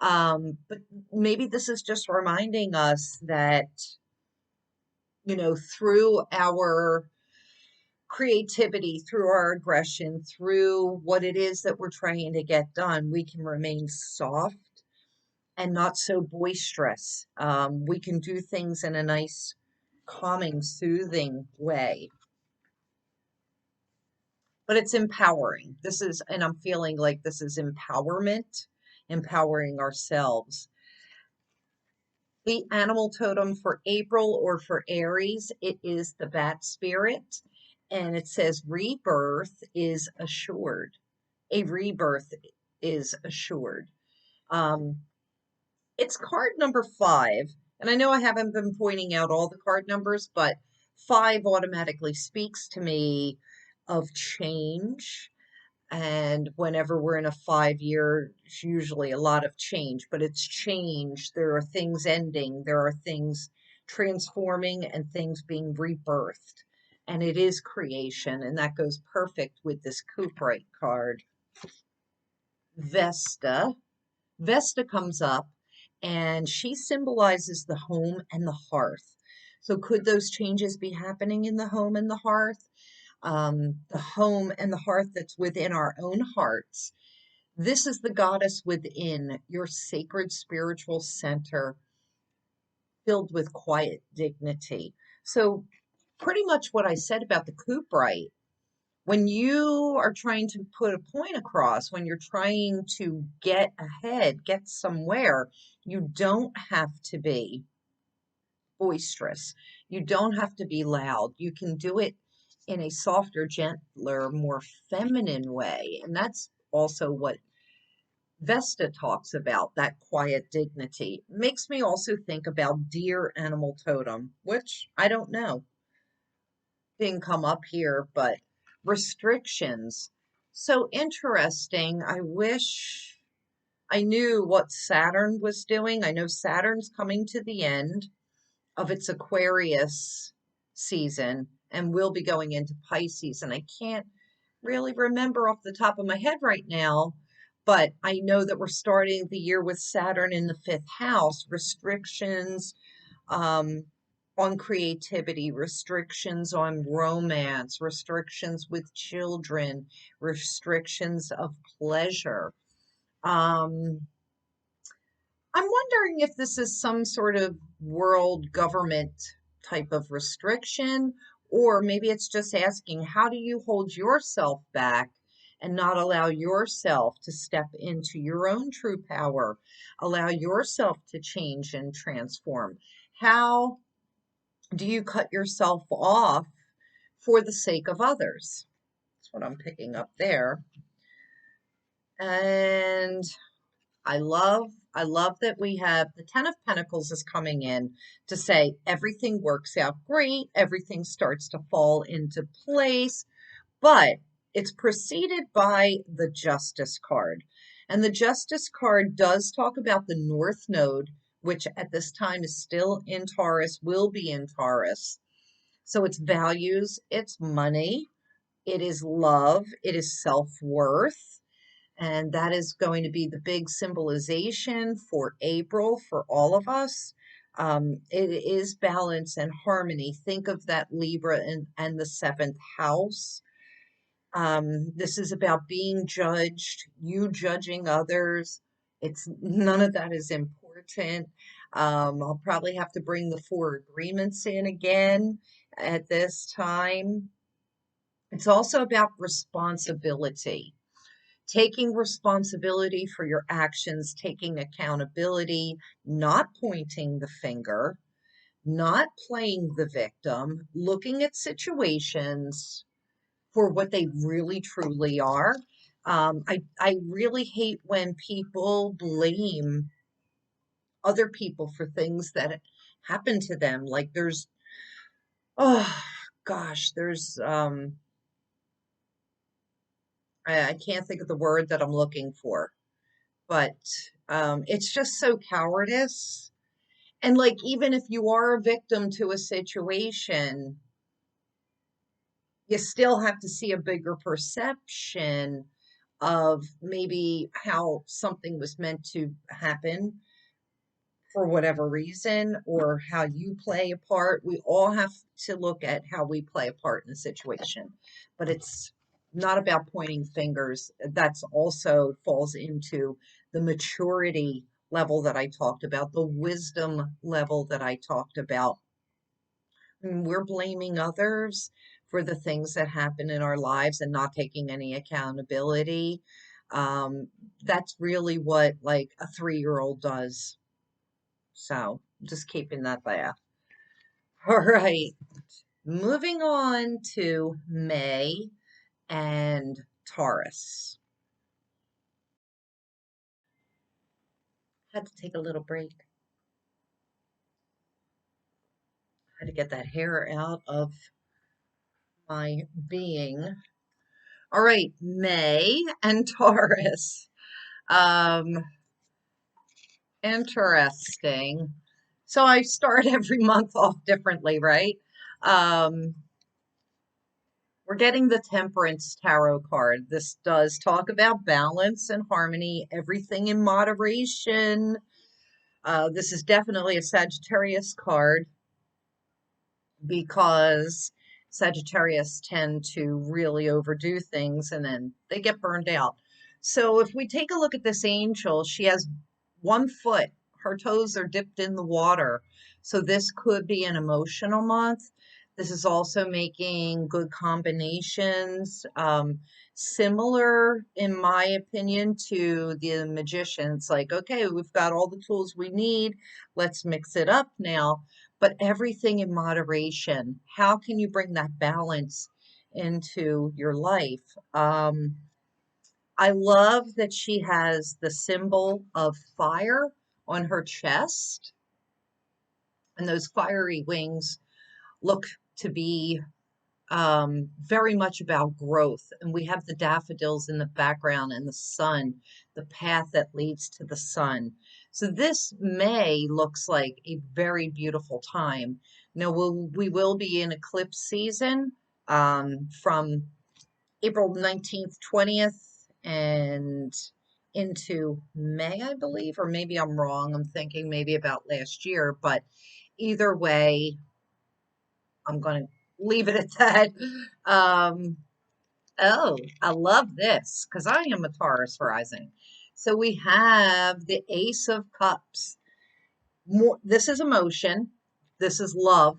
But maybe this is just reminding us that, through our creativity, through our aggression, through what it is that we're trying to get done, we can remain soft and not so boisterous. We can do things in a nice, calming, soothing way. But it's empowering. And I'm feeling like this is empowerment, empowering ourselves. The animal totem for April or for Aries, it is the bat spirit. And it says rebirth is assured. A rebirth is assured. It's card number 5. And I know I haven't been pointing out all the card numbers, but 5 automatically speaks to me of change. And whenever we're in a 5-year, it's usually a lot of change, but it's change. There are things ending, there are things transforming, and things being rebirthed. And it is creation, and that goes perfect with this Cuprite card. Vesta. Vesta comes up, and she symbolizes the home and the hearth. So could those changes be happening in the home and the hearth? The home and the hearth that's within our own hearts. This is the goddess within, your sacred spiritual center, filled with quiet dignity. So pretty much what I said about the Cuprite, when you are trying to put a point across, when you're trying to get ahead, get somewhere, you don't have to be boisterous. You don't have to be loud. You can do it in a softer, gentler, more feminine way. And that's also what Vesta talks about, that quiet dignity. Makes me also think about deer animal totem, which I don't know. Didn't come up here, but restrictions. So interesting. I wish I knew what Saturn was doing. I know Saturn's coming to the end of its Aquarius season and will be going into Pisces. And I can't really remember off the top of my head right now, but I know that we're starting the year with Saturn in the 5th house. Restrictions on creativity, restrictions on romance, restrictions with children, restrictions of pleasure. I'm wondering if this is some sort of world government type of restriction, or maybe it's just asking, how do you hold yourself back and not allow yourself to step into your own true power, allow yourself to change and transform? How do you cut yourself off for the sake of others? That's what I'm picking up there. And I love that we have the Ten of Pentacles is coming in to say everything works out great, everything starts to fall into place, but it's preceded by the Justice card. And the Justice card does talk about the North Node, which at this time is still in Taurus, will be in Taurus. So it's values, it's money, it is love, it is self-worth. And that is going to be the big symbolization for April for all of us. It is balance and harmony. Think of that Libra and the seventh house. This is about being judged, you judging others. It's none of that is important. I'll probably have to bring the four agreements in again at this time. It's also about responsibility, taking responsibility for your actions, taking accountability, not pointing the finger, not playing the victim, looking at situations for what they really truly are. I really hate when people blame other people for things that happen to them. Like oh gosh, I can't think of the word that I'm looking for, but it's just so cowardice. And like, even if you are a victim to a situation, you still have to see a bigger perception of maybe how something was meant to happen for whatever reason, or how you play a part. We all have to look at how we play a part in a situation, but it's not about pointing fingers. That's also falls into the maturity level that I talked about, the wisdom level that I talked about. We're blaming others for the things that happen in our lives and not taking any accountability. Um, that's really what like a 3-year-old does. So just keeping that there. All right. Moving on to May and Taurus. Had to take a little break. Had to get that hair out of my being. All right, May and Taurus. Um, Interesting. So I start every month off differently, right? Um, we're getting the Temperance Tarot card. This does talk about balance and harmony, everything in moderation. This is definitely a Sagittarius card because Sagittarius tend to really overdo things and then they get burned out. So if we take a look at this angel, she has one foot, her toes are dipped in the water. So this could be an emotional month. This is also making good combinations, similar, in my opinion, to the magician. It's like, okay, we've got all the tools we need. Let's mix it up now, but everything in moderation. How can you bring that balance into your life? I love that she has the symbol of fire on her chest, and those fiery wings look to be very much about growth. And we have the daffodils in the background and the sun, the path that leads to the sun. So this May looks like a very beautiful time. Now we will be in eclipse season from April 19th, 20th, and into May, I believe, or maybe I'm wrong. I'm thinking maybe about last year, but either way, I'm going to leave it at that. Um, oh, I love this because I am a Taurus rising. So we have the Ace of Cups. This is emotion. This is love.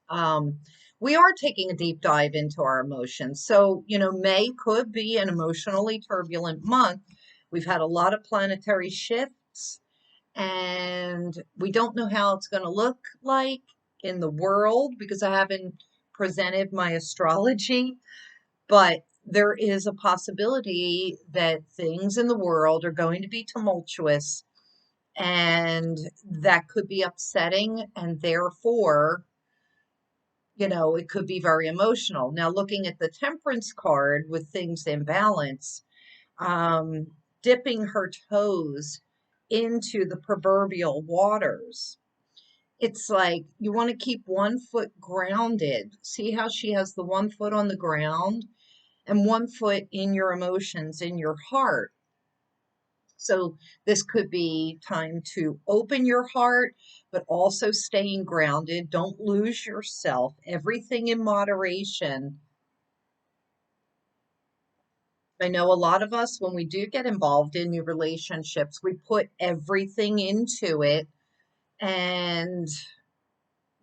Um, we are taking a deep dive into our emotions. So, May could be an emotionally turbulent month. We've had a lot of planetary shifts, and we don't know how it's going to look like in the world because I haven't presented my astrology, but there is a possibility that things in the world are going to be tumultuous, and that could be upsetting, and therefore, it could be very emotional. Now, looking at the Temperance card with things in balance, um, dipping her toes into the proverbial waters. It's like you want to keep one foot grounded. See how she has the one foot on the ground and one foot in your emotions, in your heart. So this could be time to open your heart, but also staying grounded. Don't lose yourself. Everything in moderation. I know a lot of us, when we do get involved in new relationships, we put everything into it. And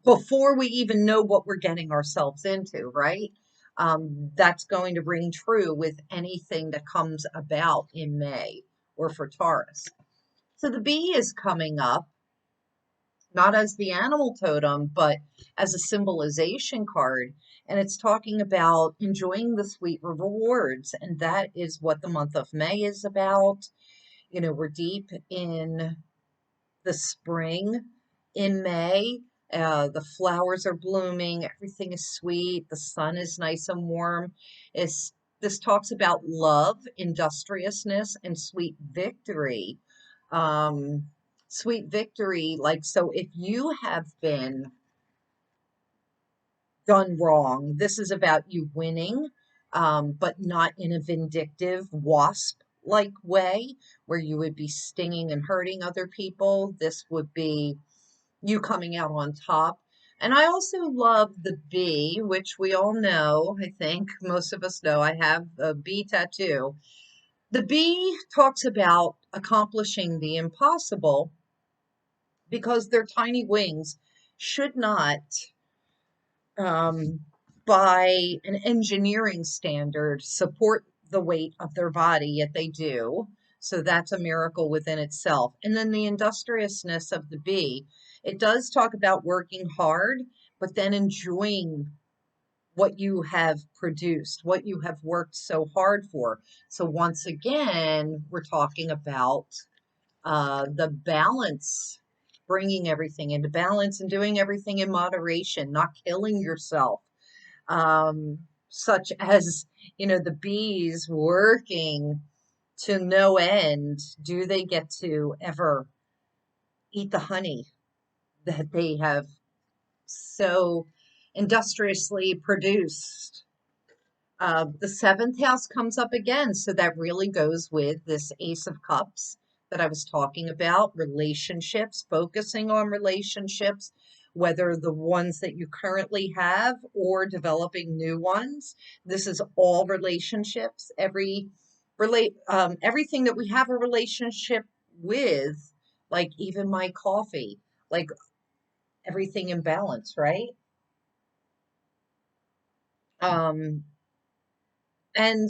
before we even know what we're getting ourselves into, right? That's going to ring true with anything that comes about in May or for Taurus. So the bee is coming up, not as the animal totem, but as a symbolization card. And it's talking about enjoying the sweet rewards. And that is what the month of May is about. We're deep in the spring in May. The flowers are blooming. Everything is sweet. The sun is nice and warm. This talks about love, industriousness, and sweet victory. Um, Sweet victory, like, so if you have been done wrong, this is about you winning, but not in a vindictive wasp like way where you would be stinging and hurting other people. This would be you coming out on top. And I also love the bee, which we all know. I think most of us know. I have a bee tattoo. The bee talks about accomplishing the impossible because their tiny wings should not, um, by an engineering standard, support the weight of their body, yet they do. So that's a miracle within itself. And then the industriousness of the bee. It does talk about working hard, but then enjoying what you have produced, what you have worked so hard for. So once again, we're talking about the balance, bringing everything into balance and doing everything in moderation, not killing yourself. Such as, the bees working to no end. Do they get to ever eat the honey that they have so industriously produced? The seventh house comes up again. So that really goes with this Ace of Cups that I was talking about, relationships, focusing on relationships, whether the ones that you currently have or developing new ones. This is all relationships. Everything that we have a relationship with, like even my coffee, like everything in balance, right? Um, and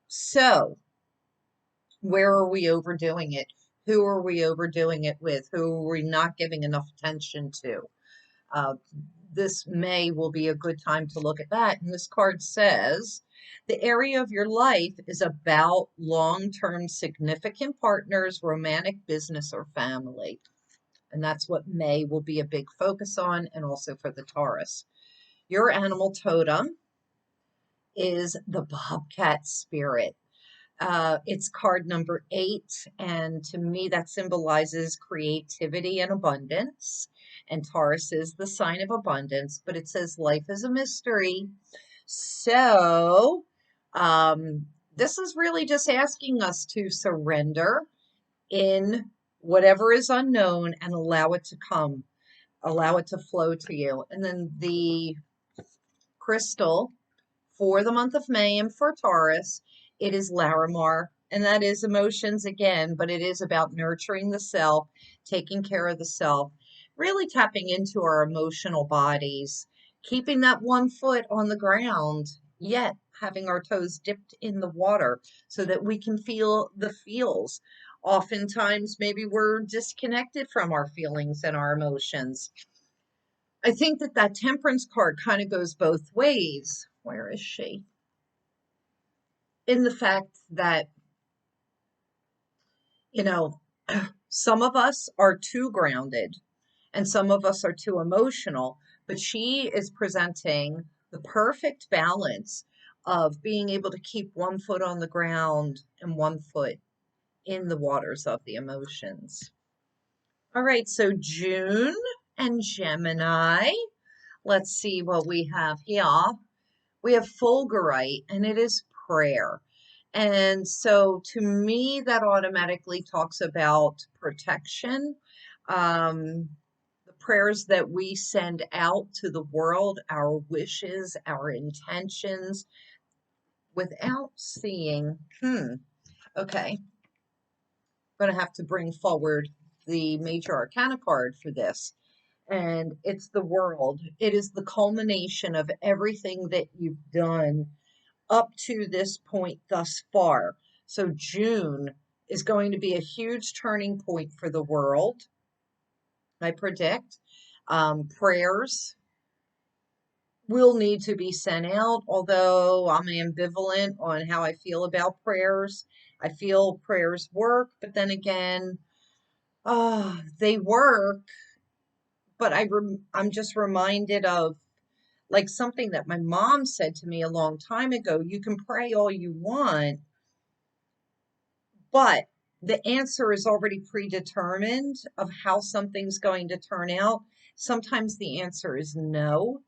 so where are we overdoing it? Who are we overdoing it with? Who are we not giving enough attention to? Uh, this May will be a good time to look at that. And this card says the area of your life is about long-term significant partners, romantic, business, or family. And that's what May will be a big focus on, and also for the Taurus. Your animal totem is the bobcat spirit. It's card number 8, and to me that symbolizes creativity and abundance. And Taurus is the sign of abundance, but it says life is a mystery. So, this is really just asking us to surrender in whatever is unknown and allow it to come, allow it to flow to you. And then the crystal for the month of May and for Taurus, it is Larimar and that is emotions again, but it is about nurturing the self, taking care of the self, really tapping into our emotional bodies, keeping that one foot on the ground, yet having our toes dipped in the water so that we can feel the feels. Oftentimes, maybe we're disconnected from our feelings and our emotions. I think that that temperance card kind of goes both ways. Where is she? In the fact that, you know, some of us are too grounded and some of us are too emotional, but she is presenting the perfect balance of being able to keep one foot on the ground and one foot in the waters of the emotions. All right, so June and Gemini. Let's see what we have here. We have Fulgurite, and it is prayer. And so to me, that automatically talks about protection, the prayers that we send out to the world, our wishes, our intentions, without seeing, okay, I'm going to have to bring forward the major arcana card for this. And it's the world. It is the culmination of everything that you've done up to this point thus far. So June is going to be a huge turning point for the world, I predict. Prayers will need to be sent out, although I'm ambivalent on how I feel about prayers. I feel prayers work, but then again, they work, but I'm just reminded of like something that my mom said to me a long time ago. You can pray all you want, but the answer is already predetermined of how something's going to turn out. Sometimes the answer is no.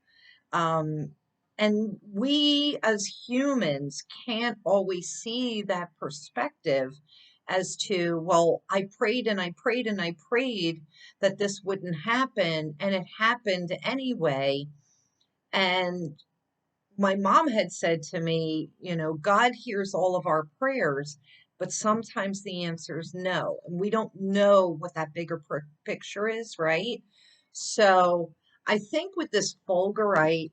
Um, and we as humans can't always see that perspective as to, well, I prayed and I prayed and I prayed that this wouldn't happen, and it happened anyway. And my mom had said to me, God hears all of our prayers, but sometimes the answer is no. And we don't know what that bigger picture is, right? So I think with this Fulgurite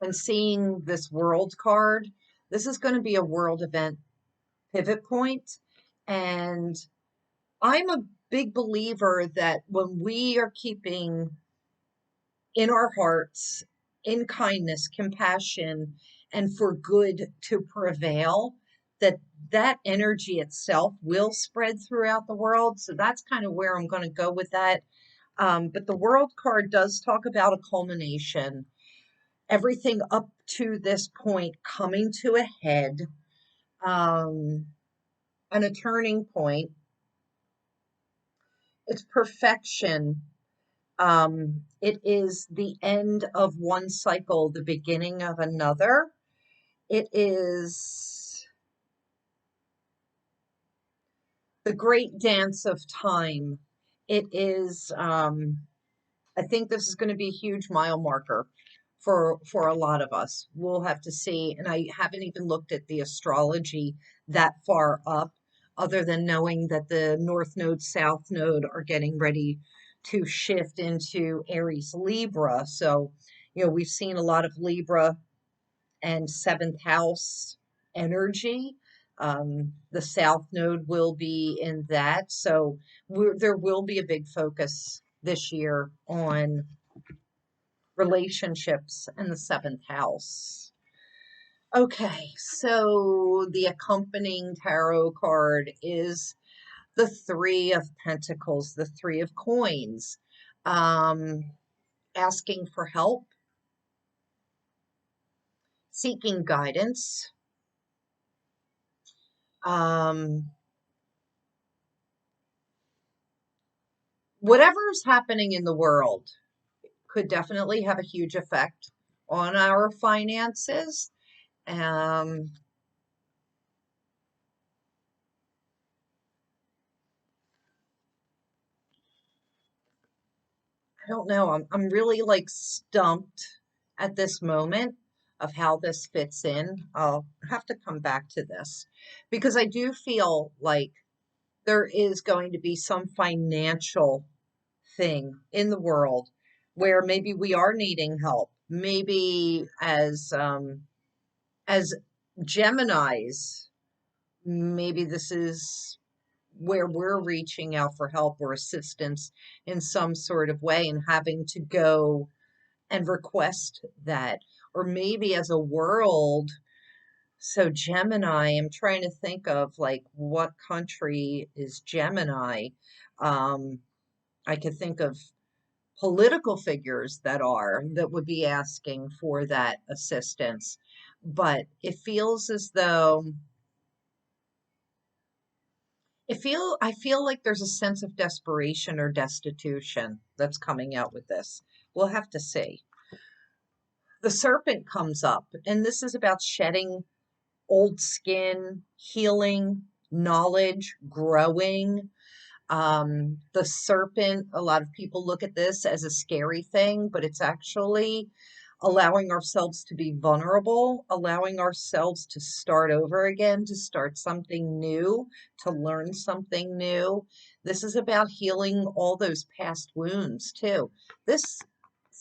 and seeing this world card, this is going to be a world event pivot point. And I'm a big believer that when we are keeping in our hearts, in kindness, compassion, and for good to prevail, that that energy itself will spread throughout the world. So that's kind of where I'm going to go with that. But the world card does talk about a culmination, everything up to this point coming to a head, and a turning point. It's perfection. It is the end of one cycle, the beginning of another. It is the great dance of time. It is, I think this is going to be a huge mile marker for a lot of us. We'll have to see. And I haven't even looked at the astrology that far up, other than knowing that the North Node, South Node are getting ready to shift into Aries Libra. So, we've seen a lot of Libra and seventh house energy. The South Node will be in that. So there will be a big focus this year on relationships and the seventh house. Okay, so the accompanying tarot card is the Three of Pentacles, the Three of Coins, asking for help, seeking guidance, whatever's happening in the world could definitely have a huge effect on our finances. I don't know. I'm really like stumped at this moment of how this fits in. I'll have to come back to this because I do feel like there is going to be some financial thing in the world where maybe we are needing help. Maybe as Geminis, maybe this is where we're reaching out for help or assistance in some sort of way and having to go and request that. Or maybe as a world, so Gemini, I'm trying to think of like what country is Gemini. I could think of political figures that would be asking for that assistance. But it feels as though I feel like there's a sense of desperation or destitution that's coming out with this. We'll have to see. The serpent comes up, and this is about shedding old skin, healing, knowledge, growing. The serpent, a lot of people look at this as a scary thing, but it's actually allowing ourselves to be vulnerable, allowing ourselves to start over again, to start something new, to learn something new. This is about healing all those past wounds too. This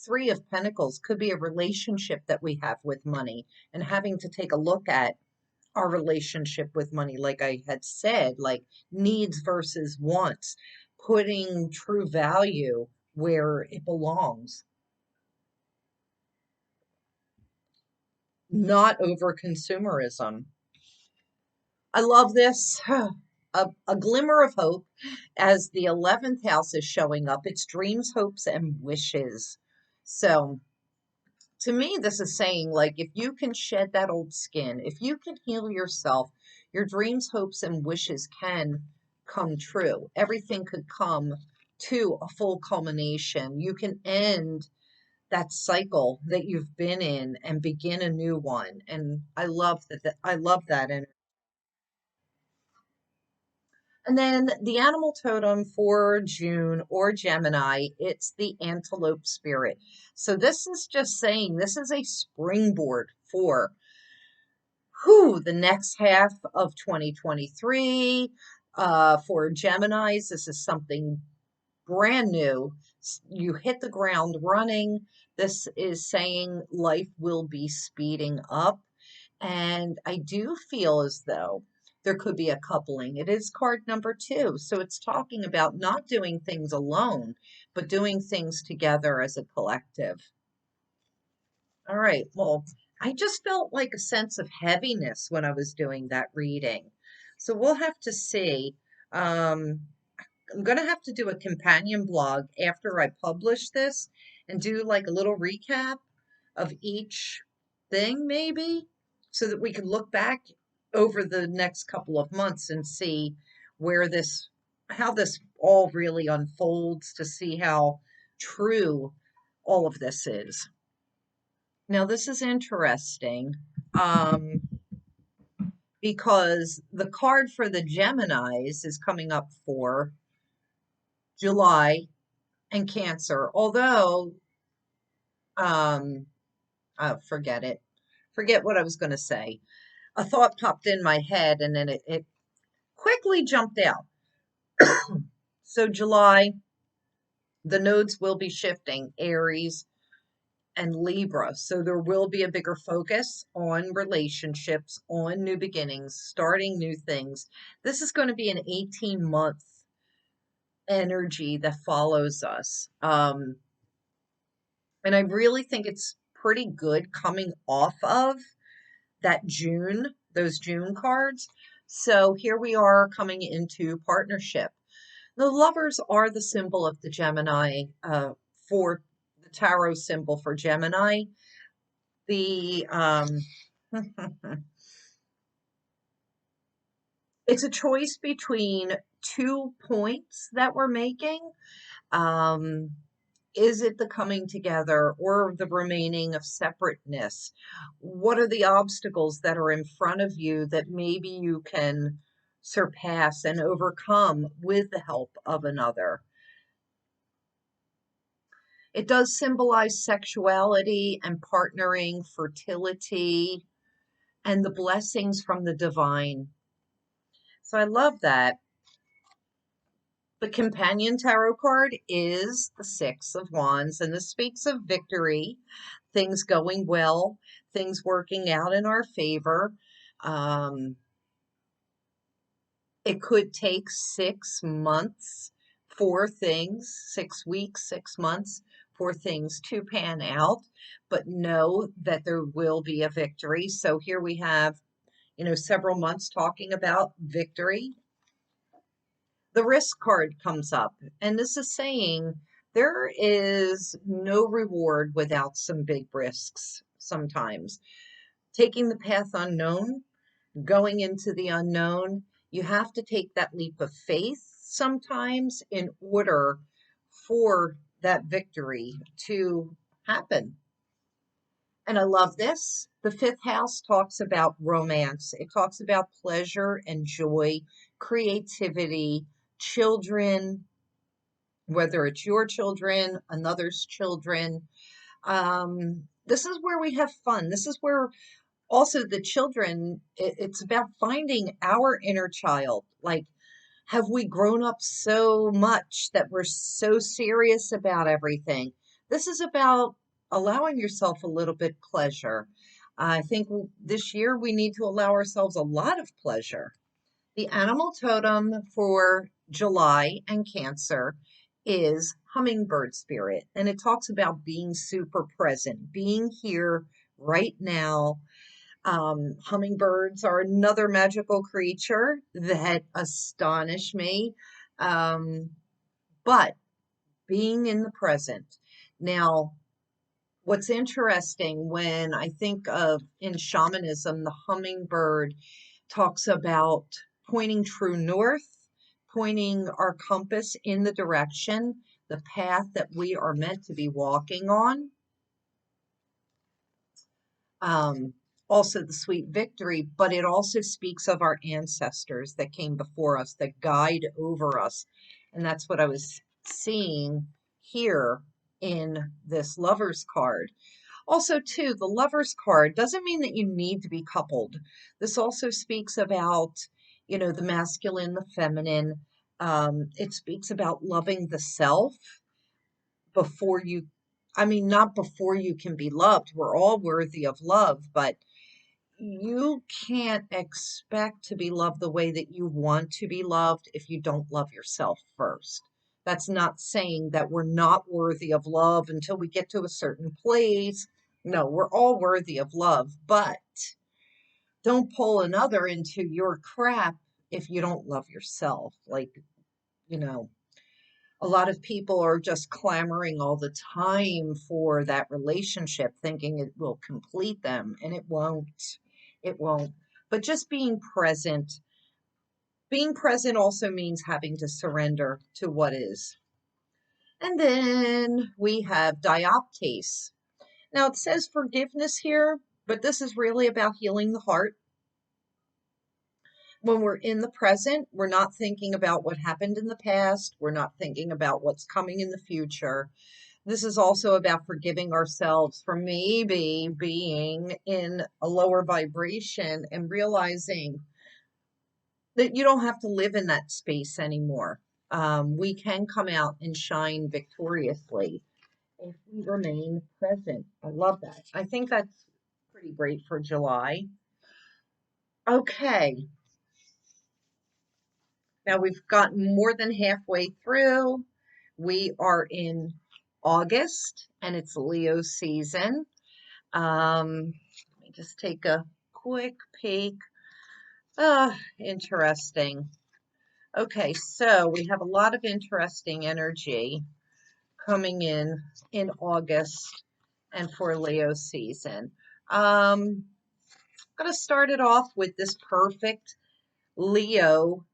Three of Pentacles could be a relationship that we have with money and having to take a look at our relationship with money, like I had said, like needs versus wants, putting true value where it belongs, not over consumerism. I love this. A glimmer of hope as the 11th house is showing up. It's dreams, hopes, and wishes. So to me, this is saying, like, if you can shed that old skin, if you can heal yourself, your dreams, hopes, and wishes can come true. Everything could come to a full culmination. You can end that cycle that you've been in and begin a new one. And I love I love that. And then the animal totem for June or Gemini, it's the antelope spirit. So this is just saying this is a springboard for the next half of 2023. For Geminis, this is something brand new. You hit the ground running. This is saying life will be speeding up. And I do feel as though there could be a coupling. It is card number 2. So it's talking about not doing things alone, but doing things together as a collective. All right. Well, I just felt like a sense of heaviness when I was doing that reading. So we'll have to see. Um, I'm going to have to do a companion blog after I publish this and do like a little recap of each thing, maybe, so that we can look back over the next couple of months and see how this all really unfolds, to see how true all of this is. Now, this is interesting because the card for the Geminis is coming up for July and Cancer, although, forget it. Forget what I was going to say. A thought popped in my head and then it quickly jumped out. So July, the nodes will be shifting, Aries and Libra. So there will be a bigger focus on relationships, on new beginnings, starting new things. This is going to be an 18-month energy that follows us. And I really think it's pretty good coming off of those June cards. So here we are coming into partnership. The lovers are the symbol of the Gemini, for the tarot symbol for Gemini. The it's a choice between 2 points that we're making. Is it the coming together or the remaining of separateness? What are the obstacles that are in front of you that maybe you can surpass and overcome with the help of another? It does symbolize sexuality and partnering, fertility, and the blessings from the divine. So I love that. The companion tarot card is the Six of Wands, and this speaks of victory, things going well, things working out in our favor. Um, it could take 6 months for things, 6 weeks, 6 months for things to pan out, but know that there will be a victory. So here we have, several months talking about victory. The risk card comes up, and this is saying there is no reward without some big risks sometimes. Taking the path unknown, going into the unknown, you have to take that leap of faith sometimes in order for that victory to happen. And I love this. The fifth house talks about romance. It talks about pleasure and joy, creativity, children, whether it's your children, another's children. This is where we have fun. This is where also the children, it's about finding our inner child. Like, have we grown up so much that we're so serious about everything? This is about allowing yourself a little bit pleasure. I think this year we need to allow ourselves a lot of pleasure. The animal totem for July and Cancer is hummingbird spirit, and it talks about being super present, being here right now. Hummingbirds are another magical creature that astonish me, but being in the present. Now, what's interesting when I think of in shamanism, the hummingbird talks about pointing true north, pointing our compass in the direction, the path that we are meant to be walking on. Um, Also the sweet victory, but it also speaks of our ancestors that came before us, that guide over us. And that's what I was seeing here in this lover's card. Also, too, the lover's card doesn't mean that you need to be coupled. This also speaks about, the masculine, the feminine. It speaks about loving the self before you, not before you can be loved. We're all worthy of love, but you can't expect to be loved the way that you want to be loved if you don't love yourself first. That's not saying that we're not worthy of love until we get to a certain place. No, we're all worthy of love, but don't pull another into your crap if you don't love yourself. Like, you know, a lot of people are just clamoring all the time for that relationship, thinking it will complete them, and it won't. It won't. But just being present. Being present also means having to surrender to what is. And then we have dioptase. Now it says forgiveness here, but this is really about healing the heart. When we're in the present, we're not thinking about what happened in the past. We're not thinking about what's coming in the future. This is also about forgiving ourselves for maybe being in a lower vibration and realizing that you don't have to live in that space anymore. We can come out and shine victoriously if we remain present. I love that. I think that's pretty great for July. Okay, now we've gotten more than halfway through. We are in August and it's Leo season. Let me just take a quick peek. Interesting. Okay, so we have a lot of interesting energy coming in August and for Leo season. I'm going to start it off with this perfect Leo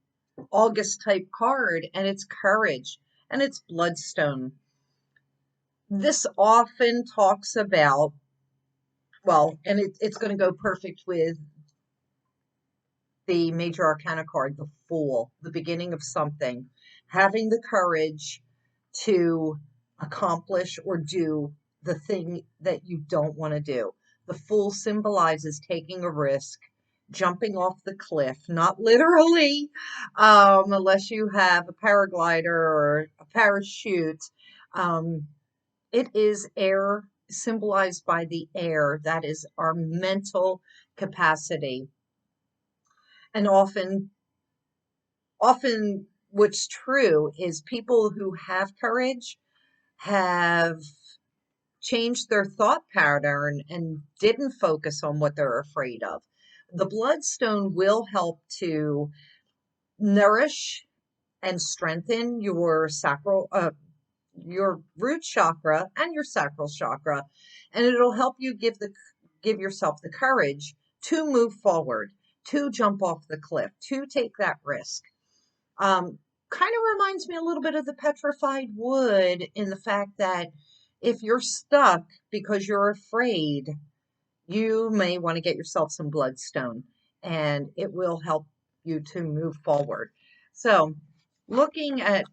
August type card, and it's courage, and it's bloodstone. This often talks about, well, and it's going to go perfect with the major arcana card, the Fool, the beginning of something, having the courage to accomplish or do the thing that you don't want to do. The Fool symbolizes taking a risk, jumping off the cliff, not literally, unless you have a paraglider or a parachute. Um, it is air, symbolized by the air. That is our mental capacity. And often what's true is people who have courage have changed their thought pattern and didn't focus on what they're afraid of. The bloodstone will help to nourish and strengthen your root chakra and your sacral chakra, and it'll help you give yourself the courage to move forward, to jump off the cliff, to take that risk. Kind of reminds me a little bit of the petrified wood in the fact that if you're stuck because you're afraid, you may want to get yourself some bloodstone and it will help you to move forward. So looking at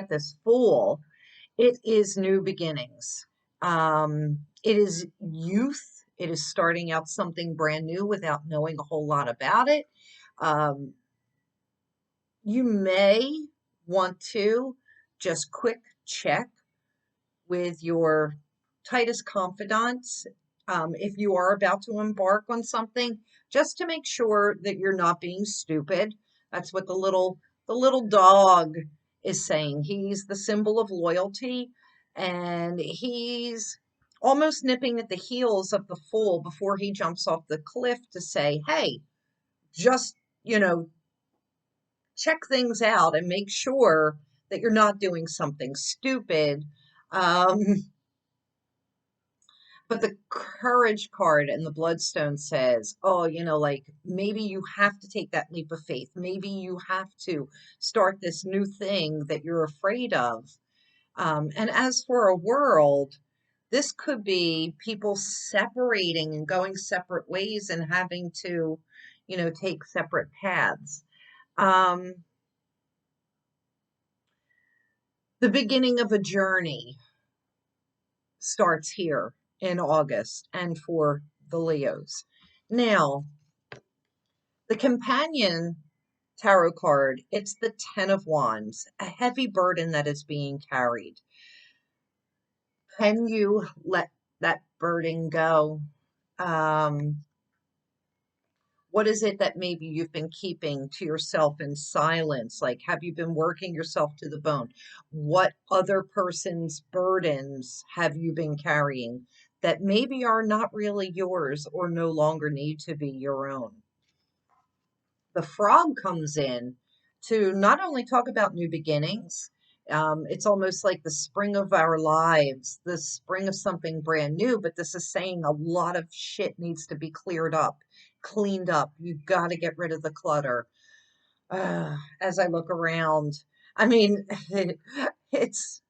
this Fool, it is new beginnings. It is youth. It is starting out something brand new without knowing a whole lot about it. You may want to just quick check with your tightest confidants if you are about to embark on something, just to make sure that you're not being stupid. That's what the little dog is saying. He's the symbol of loyalty, and he's almost nipping at the heels of the Fool before he jumps off the cliff to say, hey, just, check things out and make sure that you're not doing something stupid. Um, but the courage card and the bloodstone says, oh, like maybe you have to take that leap of faith. Maybe you have to start this new thing that you're afraid of. And as for a world, this could be people separating and going separate ways and having to, take separate paths. Um, the beginning of a journey starts here in August and for the Leos. Now, the companion tarot card, it's the 10 of Wands, a heavy burden that is being carried. Can you let that burden go? What is it that maybe you've been keeping to yourself in silence? Like, have you been working yourself to the bone? What other person's burdens have you been carrying that maybe are not really yours or no longer need to be your own? The Frog comes in to not only talk about new beginnings, it's almost like the spring of our lives, the spring of something brand new, but this is saying a lot of shit needs to be cleared up, cleaned up. You've got to get rid of the clutter. As I look around, I mean, it's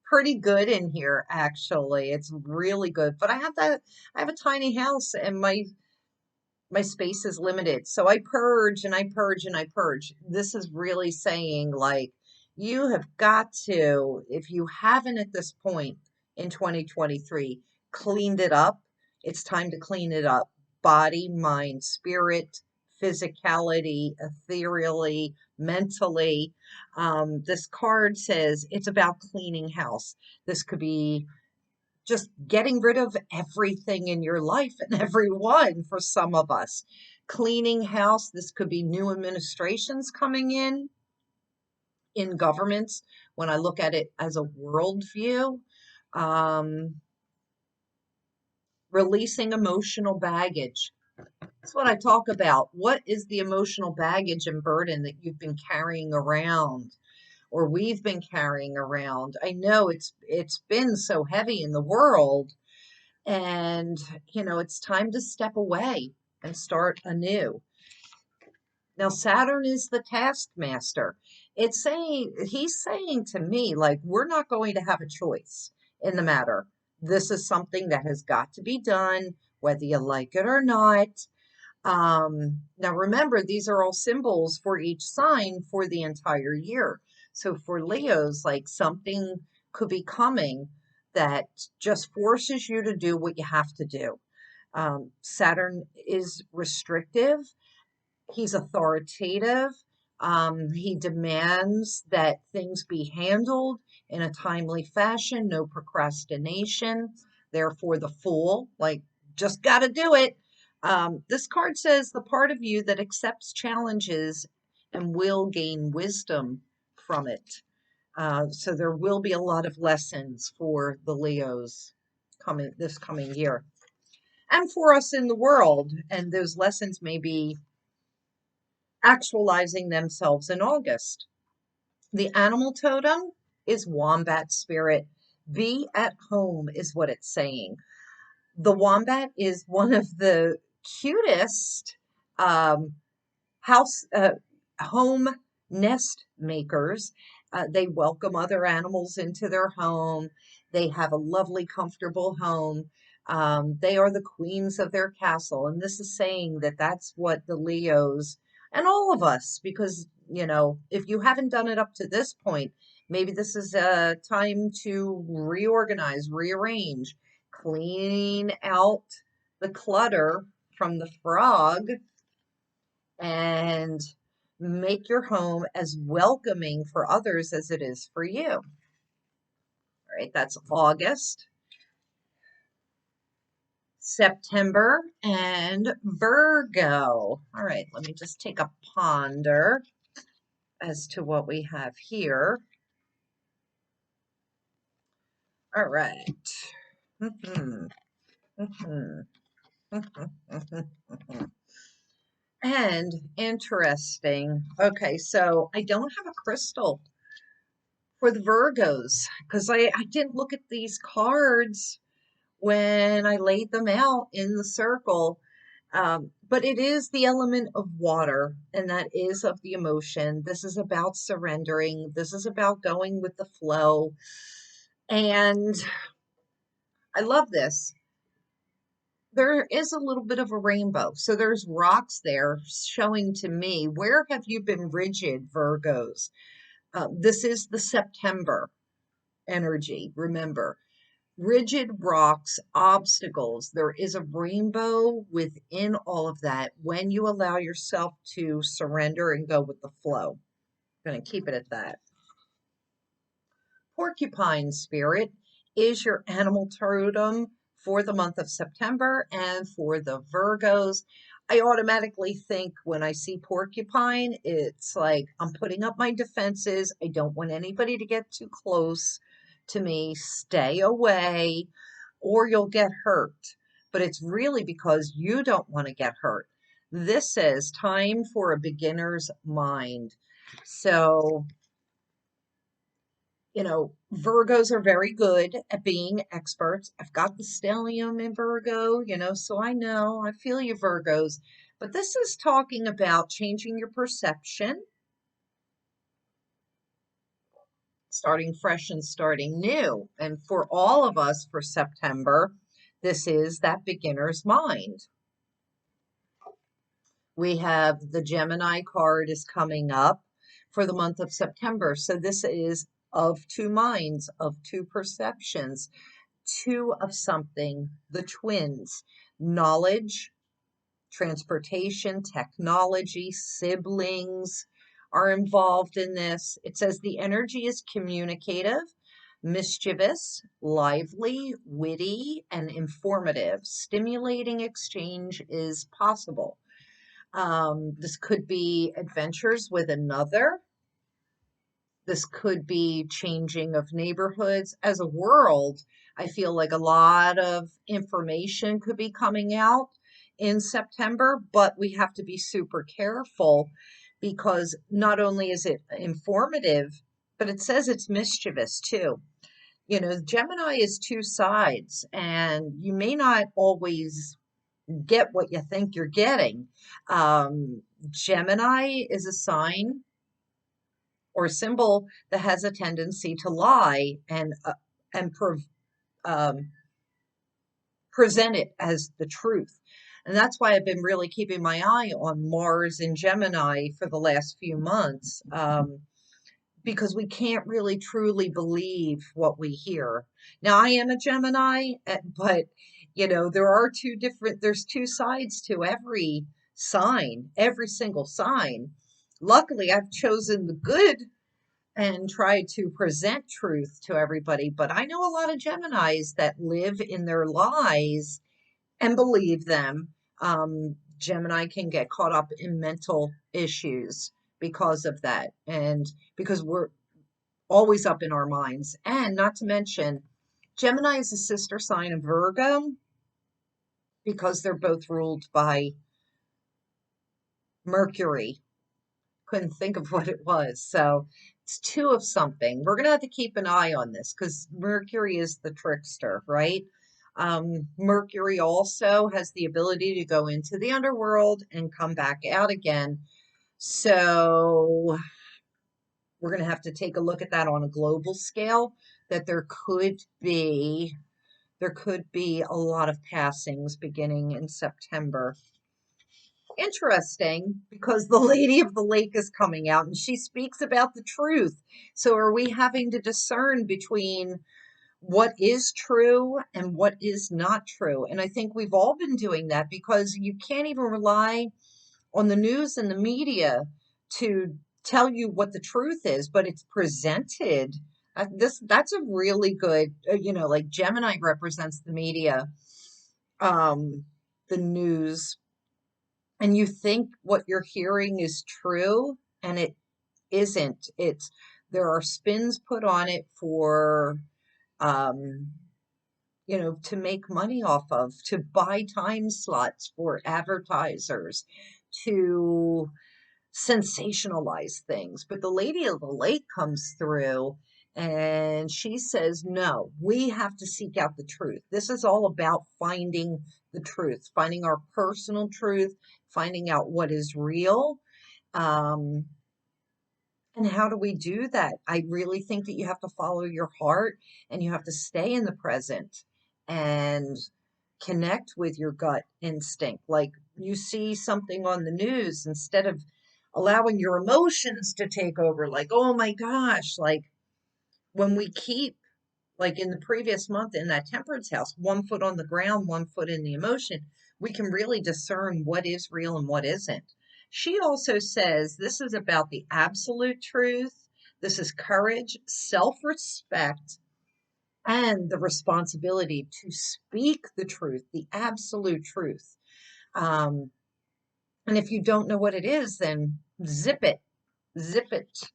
pretty good in here, actually. It's really good. But I have a tiny house and my space is limited. So I purge and I purge and I purge. This is really saying, like, you have got to, if you haven't at this point in 2023 cleaned it up, it's time to clean it up. Body, mind, spirit, physicality, ethereally, mentally. This card says it's about cleaning house. This could be just getting rid of everything in your life and everyone for some of us. Cleaning house, this could be new administrations coming in governments. When I look at it as a worldview, um, releasing emotional baggage. That's what I talk about. What is the emotional baggage and burden that you've been carrying around? Or we've been carrying around. I know it's been so heavy in the world, and it's time to step away and start anew. Now Saturn is the taskmaster. He's saying to me, like, we're not going to have a choice in the matter. This is something that has got to be done, whether you like it or not. Now remember, these are all symbols for each sign for the entire year. So for Leos, like something could be coming that just forces you to do what you have to do. Saturn is restrictive. He's authoritative. He demands that things be handled in a timely fashion, no procrastination. Therefore, the fool, like, just got to do it. This card says the part of you that accepts challenges and will gain wisdom from it. So there will be a lot of lessons for the Leos this coming year, and for us in the world. And those lessons may be actualizing themselves in August. The animal totem is wombat spirit. Be at home is what it's saying. The wombat is one of the cutest um, house home nest makers. They welcome other animals into their home. They have a lovely, comfortable home. They are the queens of their castle. And this is saying that that's what the Leos and all of us, because, you know, if you haven't done it up to this point, maybe this is a time to reorganize, rearrange, clean out the clutter from the frog and make your home as welcoming for others as it is for you. All right, that's August. September and Virgo. All right, let me just take a ponder as to what we have here. All right. And interesting. Okay, so I don't have a crystal for the Virgos because I didn't look at these cards when I laid them out in the circle. But it is the element of water, and that is of the emotion. This is about surrendering. This is about going with the flow. And I love this. There is a little bit of a rainbow. So there's rocks there showing to me, where have you been rigid, Virgos? This is the September energy, remember. Rigid rocks, obstacles. There is a rainbow within all of that when you allow yourself to surrender and go with the flow. I'm going to keep it at that. Porcupine spirit is your animal totem for the month of September, and for the Virgos, I automatically think when I see porcupine, it's like I'm putting up my defenses. I don't want anybody to get too close to me. Stay away or you'll get hurt. But it's really because you don't want to get hurt. This says time for a beginner's mind. So, you know, Virgos are very good at being experts. I've got the stellium in Virgo, you know, so I feel you, Virgos. But this is talking about changing your perception, starting fresh and starting new. And for all of us for September, this is that beginner's mind. We have the Gemini card is coming up for the month of September. So this is of two minds, of two perceptions, two of something, the twins, knowledge, transportation, technology, siblings are involved in this. It says the energy is communicative, mischievous, lively, witty, and informative. Stimulating exchange is possible. This could be adventures with another. This could be changing of neighborhoods. As a world, I feel like a lot of information could be coming out in September, but we have to be super careful because not only is it informative, but it says it's mischievous too. You know, Gemini is two sides, and you may not always get what you think you're getting. Gemini is a sign or symbol that has a tendency to lie and um, present it as the truth. And that's why I've been really keeping my eye on Mars in Gemini for the last few months, because we can't really truly believe what we hear. Now, I am a Gemini, but there's two sides to every sign, every single sign. Luckily, I've chosen the good and try to present truth to everybody, but I know a lot of Geminis that live in their lies and believe them. Gemini can get caught up in mental issues because of that, and because we're always up in our minds. And not to mention, Gemini is a sister sign of Virgo because they're both ruled by Mercury. Couldn't think of what it was. So it's two of something. We're going to have to keep an eye on this because Mercury is the trickster, right? Mercury also has the ability to go into the underworld and come back out again. So we're going to have to take a look at that on a global scale, that there could be a lot of passings beginning in September. Interesting, because the Lady of the Lake is coming out and she speaks about the truth. So are we having to discern between what is true and what is not true? And I think we've all been doing that, because you can't even rely on the news and the media to tell you what the truth is, but it's presented. That's a really good, like Gemini represents the media, the news, and you think what you're hearing is true, and it isn't. There are spins put on it for, um, to make money off of, to buy time slots for advertisers, to sensationalize things. But the Lady of the Lake comes through and she says, no, we have to seek out the truth. This is all about finding the truth, finding our personal truth, finding out what is real. Um, and how do we do that? I really think that you have to follow your heart and you have to stay in the present and connect with your gut instinct. Like, you see something on the news, instead of allowing your emotions to take over, like, oh my gosh, like when we keep, like in the previous month in that temperance house, 1 foot on the ground, 1 foot in the emotion, we can really discern what is real and what isn't. She also says this is about the absolute truth. This is courage, self-respect, and the responsibility to speak the truth, the absolute truth. Um, and if you don't know what it is, then zip it, zip it.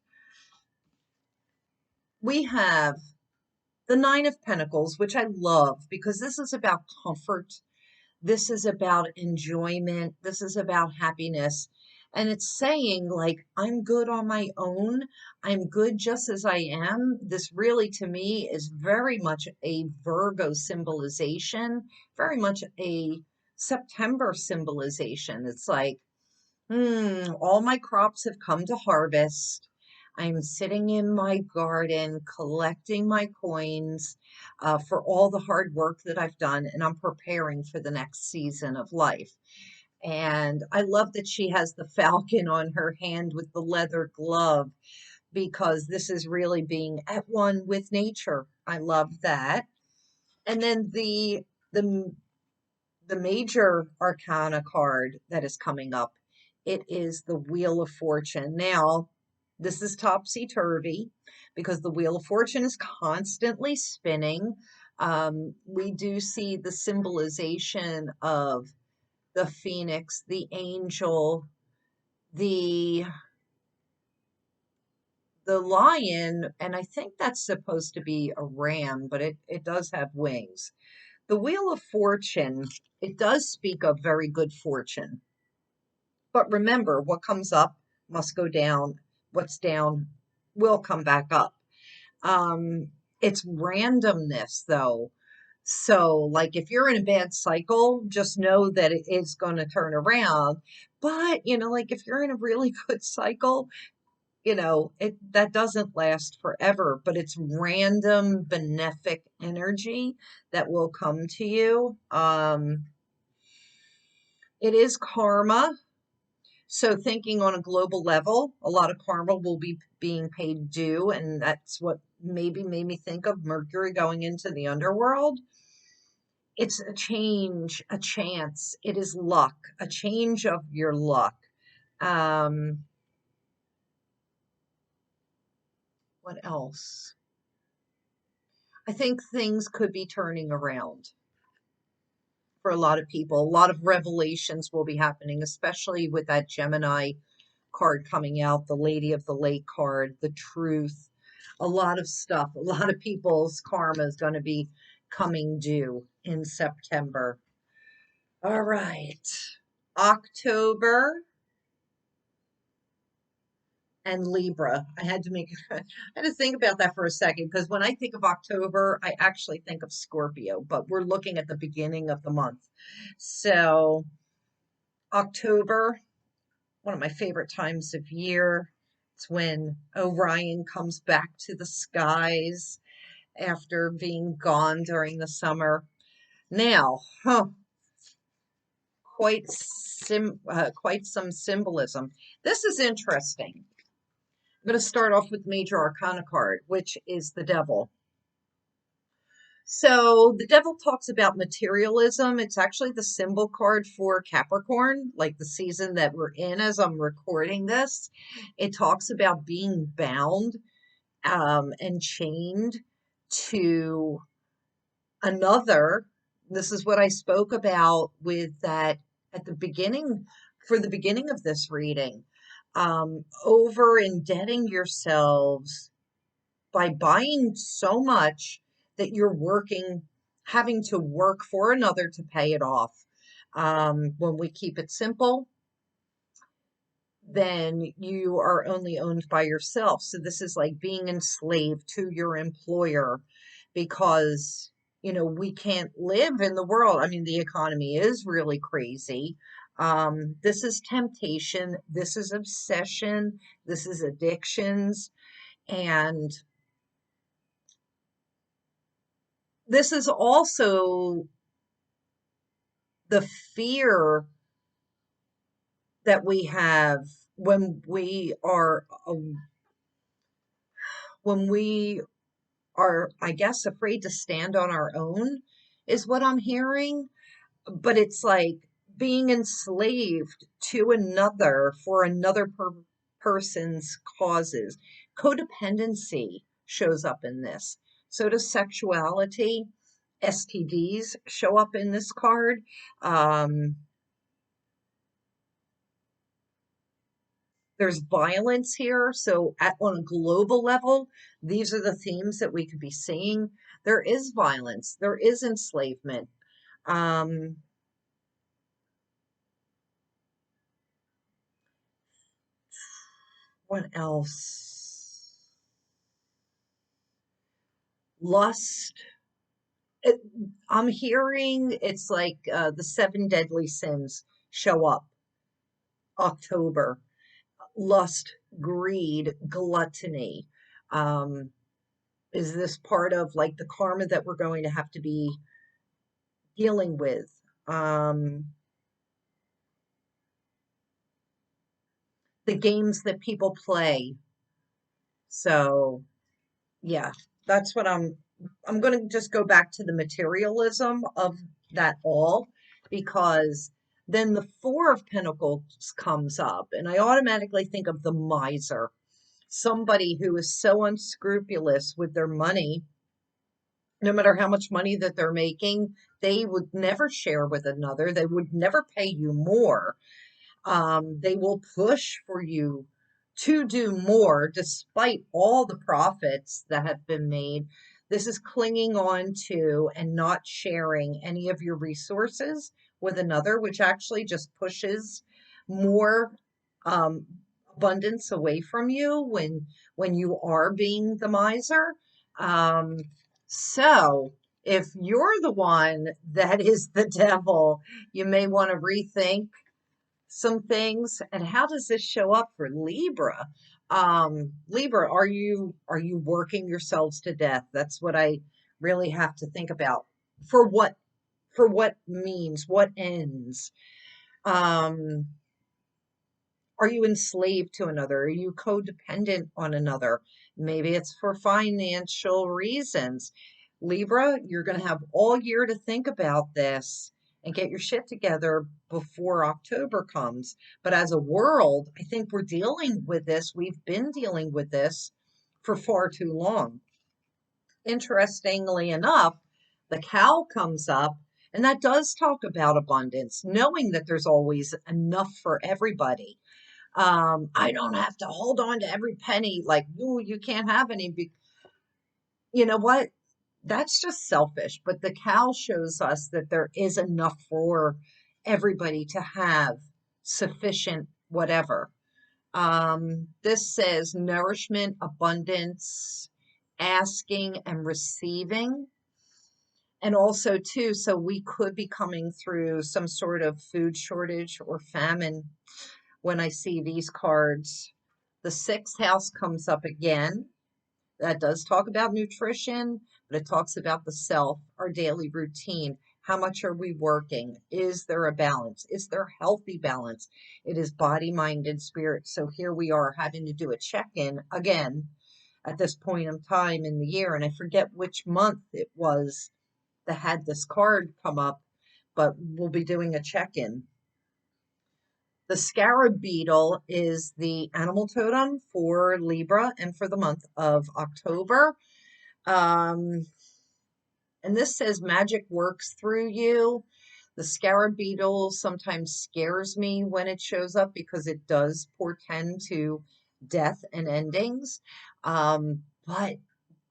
We have the Nine of Pentacles, which I love because this is about comfort. This is about enjoyment. This is about happiness. And it's saying, like, I'm good on my own. I'm good just as I am. This really, to me, is very much a Virgo symbolization, very much a September symbolization. It's like, all my crops have come to harvest. I'm sitting in my garden collecting my coins for all the hard work that I've done, and I'm preparing for the next season of life. And I love that she has the falcon on her hand with the leather glove, because this is really being at one with nature. I love that. And then the the major arcana card that is coming up, it is the Wheel of Fortune. Now, this is topsy-turvy because the Wheel of Fortune is constantly spinning. We do see the symbolization of the phoenix, the angel, the lion, and I think that's supposed to be a ram, but it does have wings. The Wheel of Fortune, it does speak of very good fortune. But remember, what comes up must go down. What's down will come back up. It's randomness, though. So, like, if you're in a bad cycle, just know that it is going to turn around. But, like, if you're in a really good cycle, that doesn't last forever, but it's random benefic energy that will come to you. It is karma. So thinking on a global level, a lot of karma will be being paid due, and that's what maybe made me think of Mercury going into the underworld. It's a change, a chance. It is luck, a change of your luck. Um, what else? I think things could be turning around for a lot of people. A lot of revelations will be happening, especially with that Gemini card coming out, the Lady of the Lake card, the truth, a lot of stuff. A lot of people's karma is going to be coming due in September. All right. October and Libra. I had to I had to think about that for a second because when I think of October, I actually think of Scorpio, but we're looking at the beginning of the month. So October, one of my favorite times of year. It's when Orion comes back to the skies after being gone during the summer. Now, quite some symbolism. This is interesting. I'm going to start off with Major Arcana card, which is the Devil. So the Devil talks about materialism. It's actually the symbol card for Capricorn, like the season that we're in as I'm recording this. It talks about being bound and chained to another. This is what I spoke about with that at the beginning, for the beginning of this reading. Over indebting yourselves by buying so much that you're having to work for another to pay it off. When we keep it simple, then you are only owned by yourself. So this is like being enslaved to your employer because, we can't live in the world. I mean, the economy is really crazy. This is temptation. This is obsession. This is addictions. And this is also the fear that we have when we are, I guess, afraid to stand on our own, is what I'm hearing. But it's like being enslaved to another for another person's causes. Codependency shows up in this. So does sexuality. STDs show up in this card. There's violence here. So on a global level, these are the themes that we could be seeing. There is violence. There is enslavement. Um, what else? Lust. It, I'm hearing it's like the seven deadly sins show up October. Lust, greed, gluttony. Um, is this part of like the karma that we're going to have to be dealing with? The games that people play. So yeah, that's what I'm going to just go back to the materialism of that all, because then the Four of Pentacles comes up and I automatically think of the miser, somebody who is so unscrupulous with their money. No matter how much money that they're making, they would never share with another. They would never pay you more. They will push for you to do more despite all the profits that have been made. This is clinging on to and not sharing any of your resources with another, which actually just pushes more um, abundance away from you when you are being the miser. Um, so if you're the one that is the devil, you may want to rethink some things. And how does this show up for Libra? Libra, are you working yourselves to death? That's what I really have to think about. For what means, what ends? Um, Are you enslaved to another? Are you codependent on another? Maybe it's for financial reasons. Libra, you're going to have all year to think about this and get your shit together before October comes. But as a world, I think we're dealing with this. We've been dealing with this for far too long. Interestingly enough, the cow comes up, and that does talk about abundance, knowing that there's always enough for everybody. I don't have to hold on to every penny, like, you can't have any. You know what? That's just selfish. But the cow shows us that there is enough for everybody to have sufficient whatever. This says nourishment, abundance, asking and receiving. And also, too, so we could be coming through some sort of food shortage or famine when I see these cards. The sixth house comes up again. That does talk about nutrition, but it talks about the self, our daily routine. How much are we working? Is there a balance? Is there healthy balance? It is body, mind, and spirit. So here we are having to do a check-in again at this point in time in the year. And I forget which month it was that had this card come up, but we'll be doing a check-in. The scarab beetle is the animal totem for Libra and for the month of October. And this says magic works through you. The scarab beetle sometimes scares me when it shows up because it does portend to death and endings. But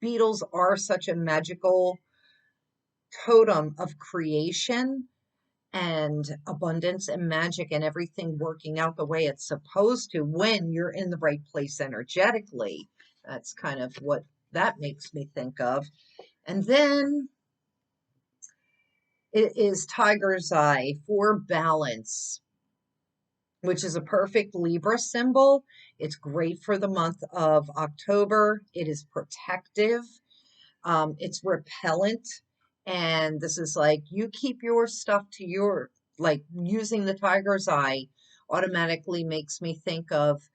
beetles are such a magical totem of creation and abundance and magic and everything working out the way it's supposed to when you're in the right place energetically. That's kind of what that makes me think of. And then it is Tiger's Eye for balance, which is a perfect Libra symbol. It's great for the month of October. It is protective. It's repellent. And this is like, you keep your stuff to your, like, using the tiger's eye automatically makes me think of,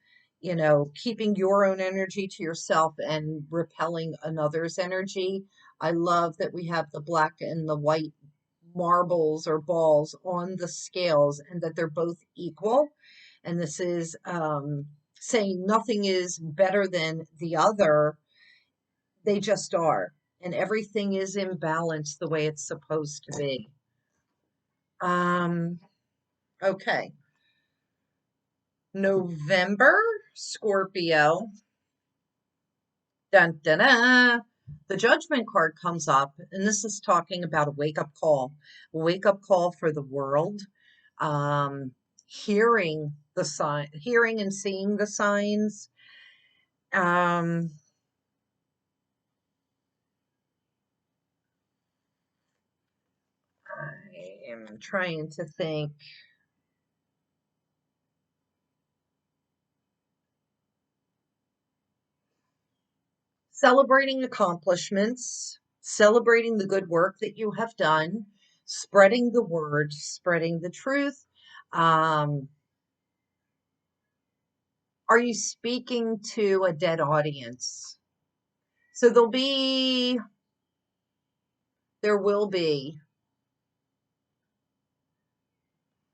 keeping your own energy to yourself and repelling another's energy. I love that we have the black and the white marbles or balls on the scales and that they're both equal. And this is saying nothing is better than the other. They just are. And everything is in balance the way it's supposed to be. Okay. November, Scorpio. Dun, dun, dun. The Judgment card comes up, and this is talking about a wake-up call. A wake-up call for the world. Hearing the sign, hearing and seeing the signs. I am trying to think. Celebrating accomplishments, celebrating the good work that you have done, spreading the word, spreading the truth. Are you speaking to a dead audience? So there will be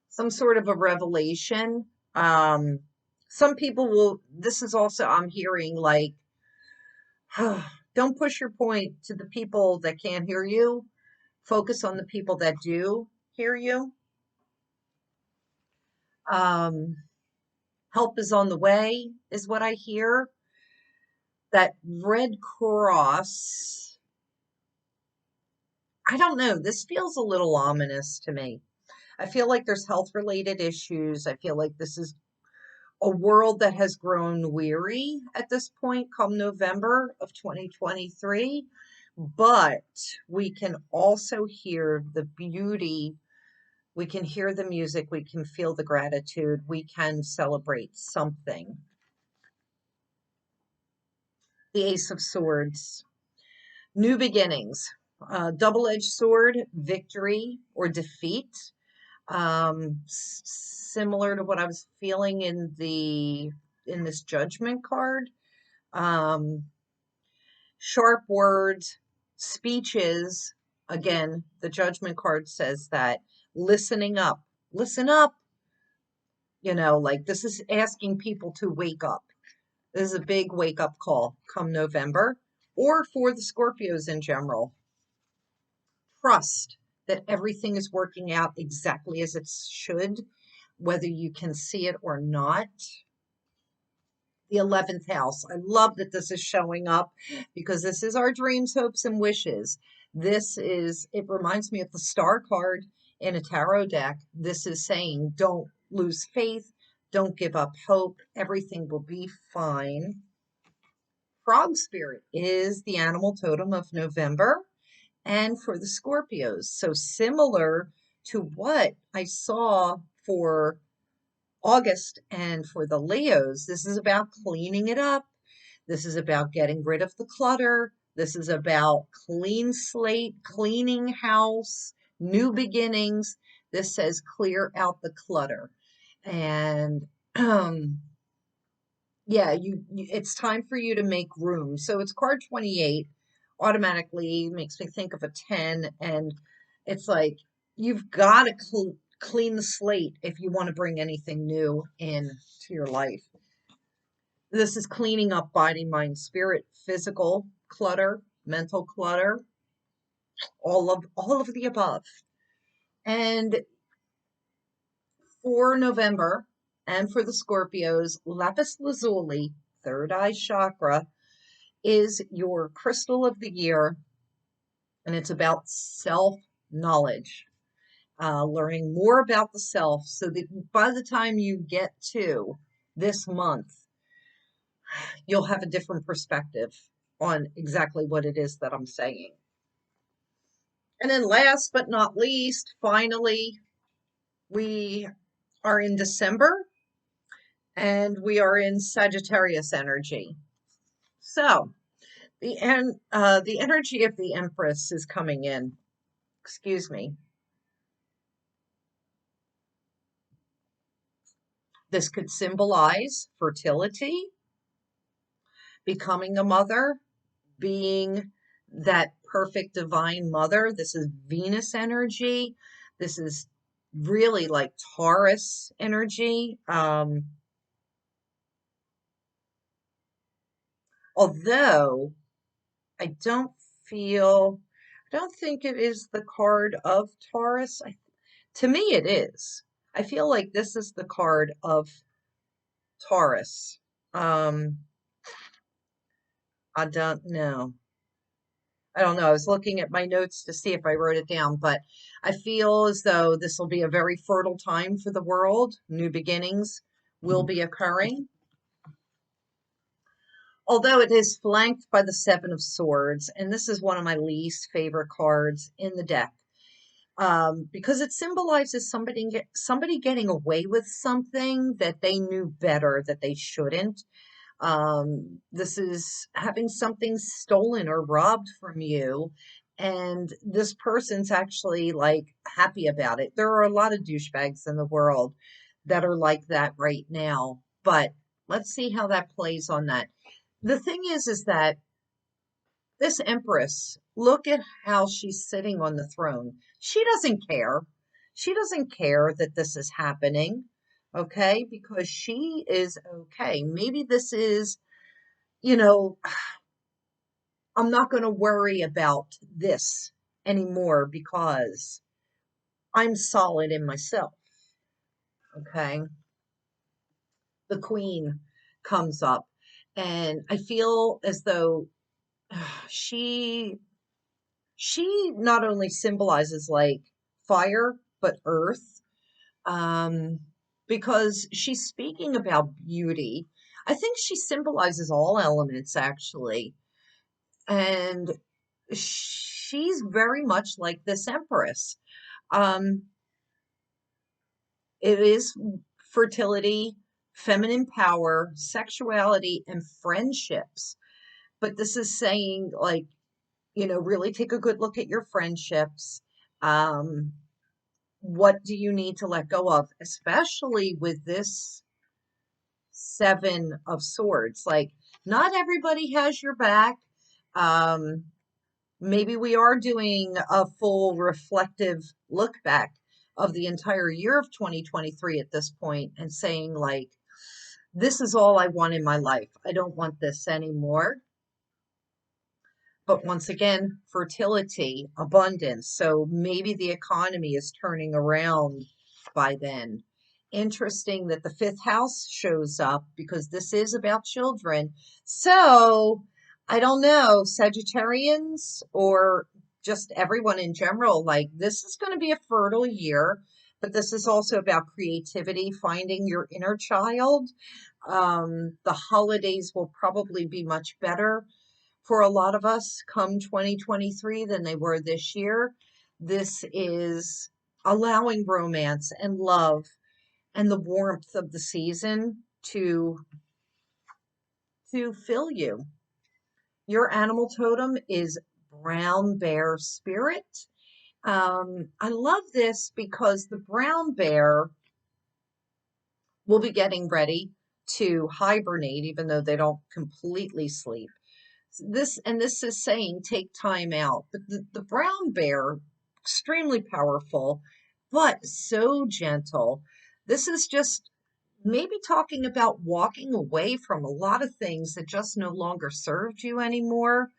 some sort of a revelation. Some people will, this is also, I'm hearing like, don't push your point to the people that can't hear you. Focus on the people that do hear you. Help is on the way, is what I hear. That Red Cross, I don't know. This feels a little ominous to me. I feel like there's health-related issues. I feel like this is a world that has grown weary at this point come November of 2023. But we can also hear the beauty. We can hear the music. We can feel the gratitude. We can celebrate something. The Ace of Swords. New beginnings. Double-edged sword, victory or defeat. similar to what I was feeling in this judgment card. Um, Sharp words, speeches. Again, the judgment card says that listening up, listen up. Like this is asking people to wake up. This is a big wake up call come November, or for the Scorpios in general. Trust that everything is working out exactly as it should, whether you can see it or not. The 11th house. I love that this is showing up because this is our dreams, hopes, and wishes. It reminds me of the star card in a tarot deck. This is saying, don't lose faith. Don't give up hope. Everything will be fine. Frog spirit is the animal totem of November and for the Scorpios. So similar to what I saw for August and for the Leos, this is about cleaning it up. This is about getting rid of the clutter. This is about clean slate, cleaning house, new beginnings. This says clear out the clutter. And yeah, it's time for you to make room. So it's card 28 automatically makes me think of a 10, and it's like you've got to clean the slate if you want to bring anything new into your life. This is cleaning up body, mind, spirit, physical clutter, mental clutter, all of the above. And for November and for the Scorpios, lapis lazuli, third eye chakra, is your crystal of the year, and it's about self-knowledge, learning more about the self so that by the time you get to this month, you'll have a different perspective on exactly what it is that I'm saying. And then last but not least, finally, we are in December and we are in Sagittarius energy. So the energy of the Empress is coming in. Excuse me. This could symbolize fertility, becoming a mother, being that perfect divine mother. This is Venus energy. This is really like Taurus energy. Although I don't think it is the card of Taurus. To me, it is. I feel like this is the card of Taurus. I don't know. I don't know. I was looking at my notes to see if I wrote it down, but I feel as though this will be a very fertile time for the world. New beginnings will be occurring. Although it is flanked by the Seven of Swords, and this is one of my least favorite cards in the deck, because it symbolizes somebody getting away with something that they knew better that they shouldn't. This is having something stolen or robbed from you, and this person's actually like happy about it. There are a lot of douchebags in the world that are like that right now, but let's see how that plays on that. The thing is that this Empress, look at how she's sitting on the throne. She doesn't care. She doesn't care that this is happening, okay? Because she is okay. Maybe this is, you know, I'm not going to worry about this anymore because I'm solid in myself, okay? The Queen comes up, and I feel as though she not only symbolizes like fire but earth, um because she's speaking about beauty. I think she symbolizes all elements actually, and she's very much like this Empress. um it is fertility, feminine power, sexuality, and friendships, but this is saying like, really take a good look at your friendships. Um, what do you need to let go of, especially with this Seven of Swords? Like, not everybody has your back. Um, Maybe we are doing a full reflective look back of the entire year of 2023 at this point and saying, like, this is all I want in my life. I don't want this anymore. But once again, fertility, abundance. So maybe the economy is turning around by then. Interesting that the fifth house shows up because this is about children. So I don't know, Sagittarians or just everyone in general, like this is going to be a fertile year, but this is also about creativity, finding your inner child. The holidays will probably be much better for a lot of us come 2023 than they were this year. This is allowing romance and love and the warmth of the season to fill you. Your animal totem is brown bear spirit. I love this because the brown bear will be getting ready to hibernate, even though they don't completely sleep. This is saying take time out, but the brown bear, extremely powerful but so gentle. This is just maybe talking about walking away from a lot of things that just no longer served you anymore,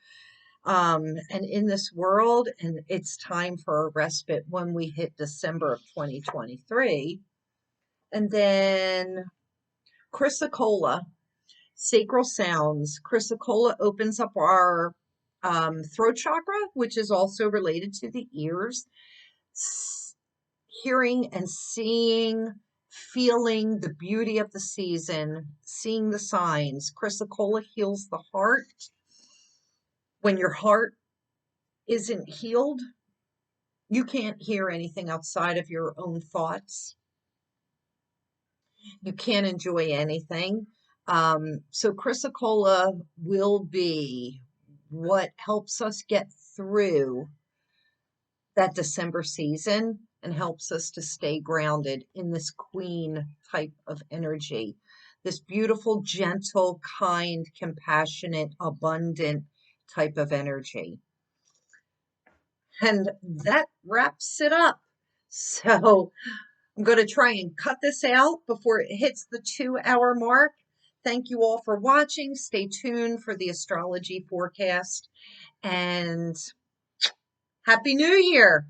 and in this world, and it's time for a respite when we hit December of 2023. And then chrysocolla, sacral sounds. Chrysocolla opens up our throat chakra, which is also related to the ears. Hearing and seeing, feeling the beauty of the season, seeing the signs. Chrysocolla heals the heart. When your heart isn't healed, you can't hear anything outside of your own thoughts. You can't enjoy anything. So chrysocolla will be what helps us get through that December season and helps us to stay grounded in this queen type of energy, this beautiful, gentle, kind, compassionate, abundant type of energy. And that wraps it up. So I'm going to try and cut this out before it hits the 2-hour mark. Thank you all for watching. Stay tuned for the astrology forecast and Happy New Year.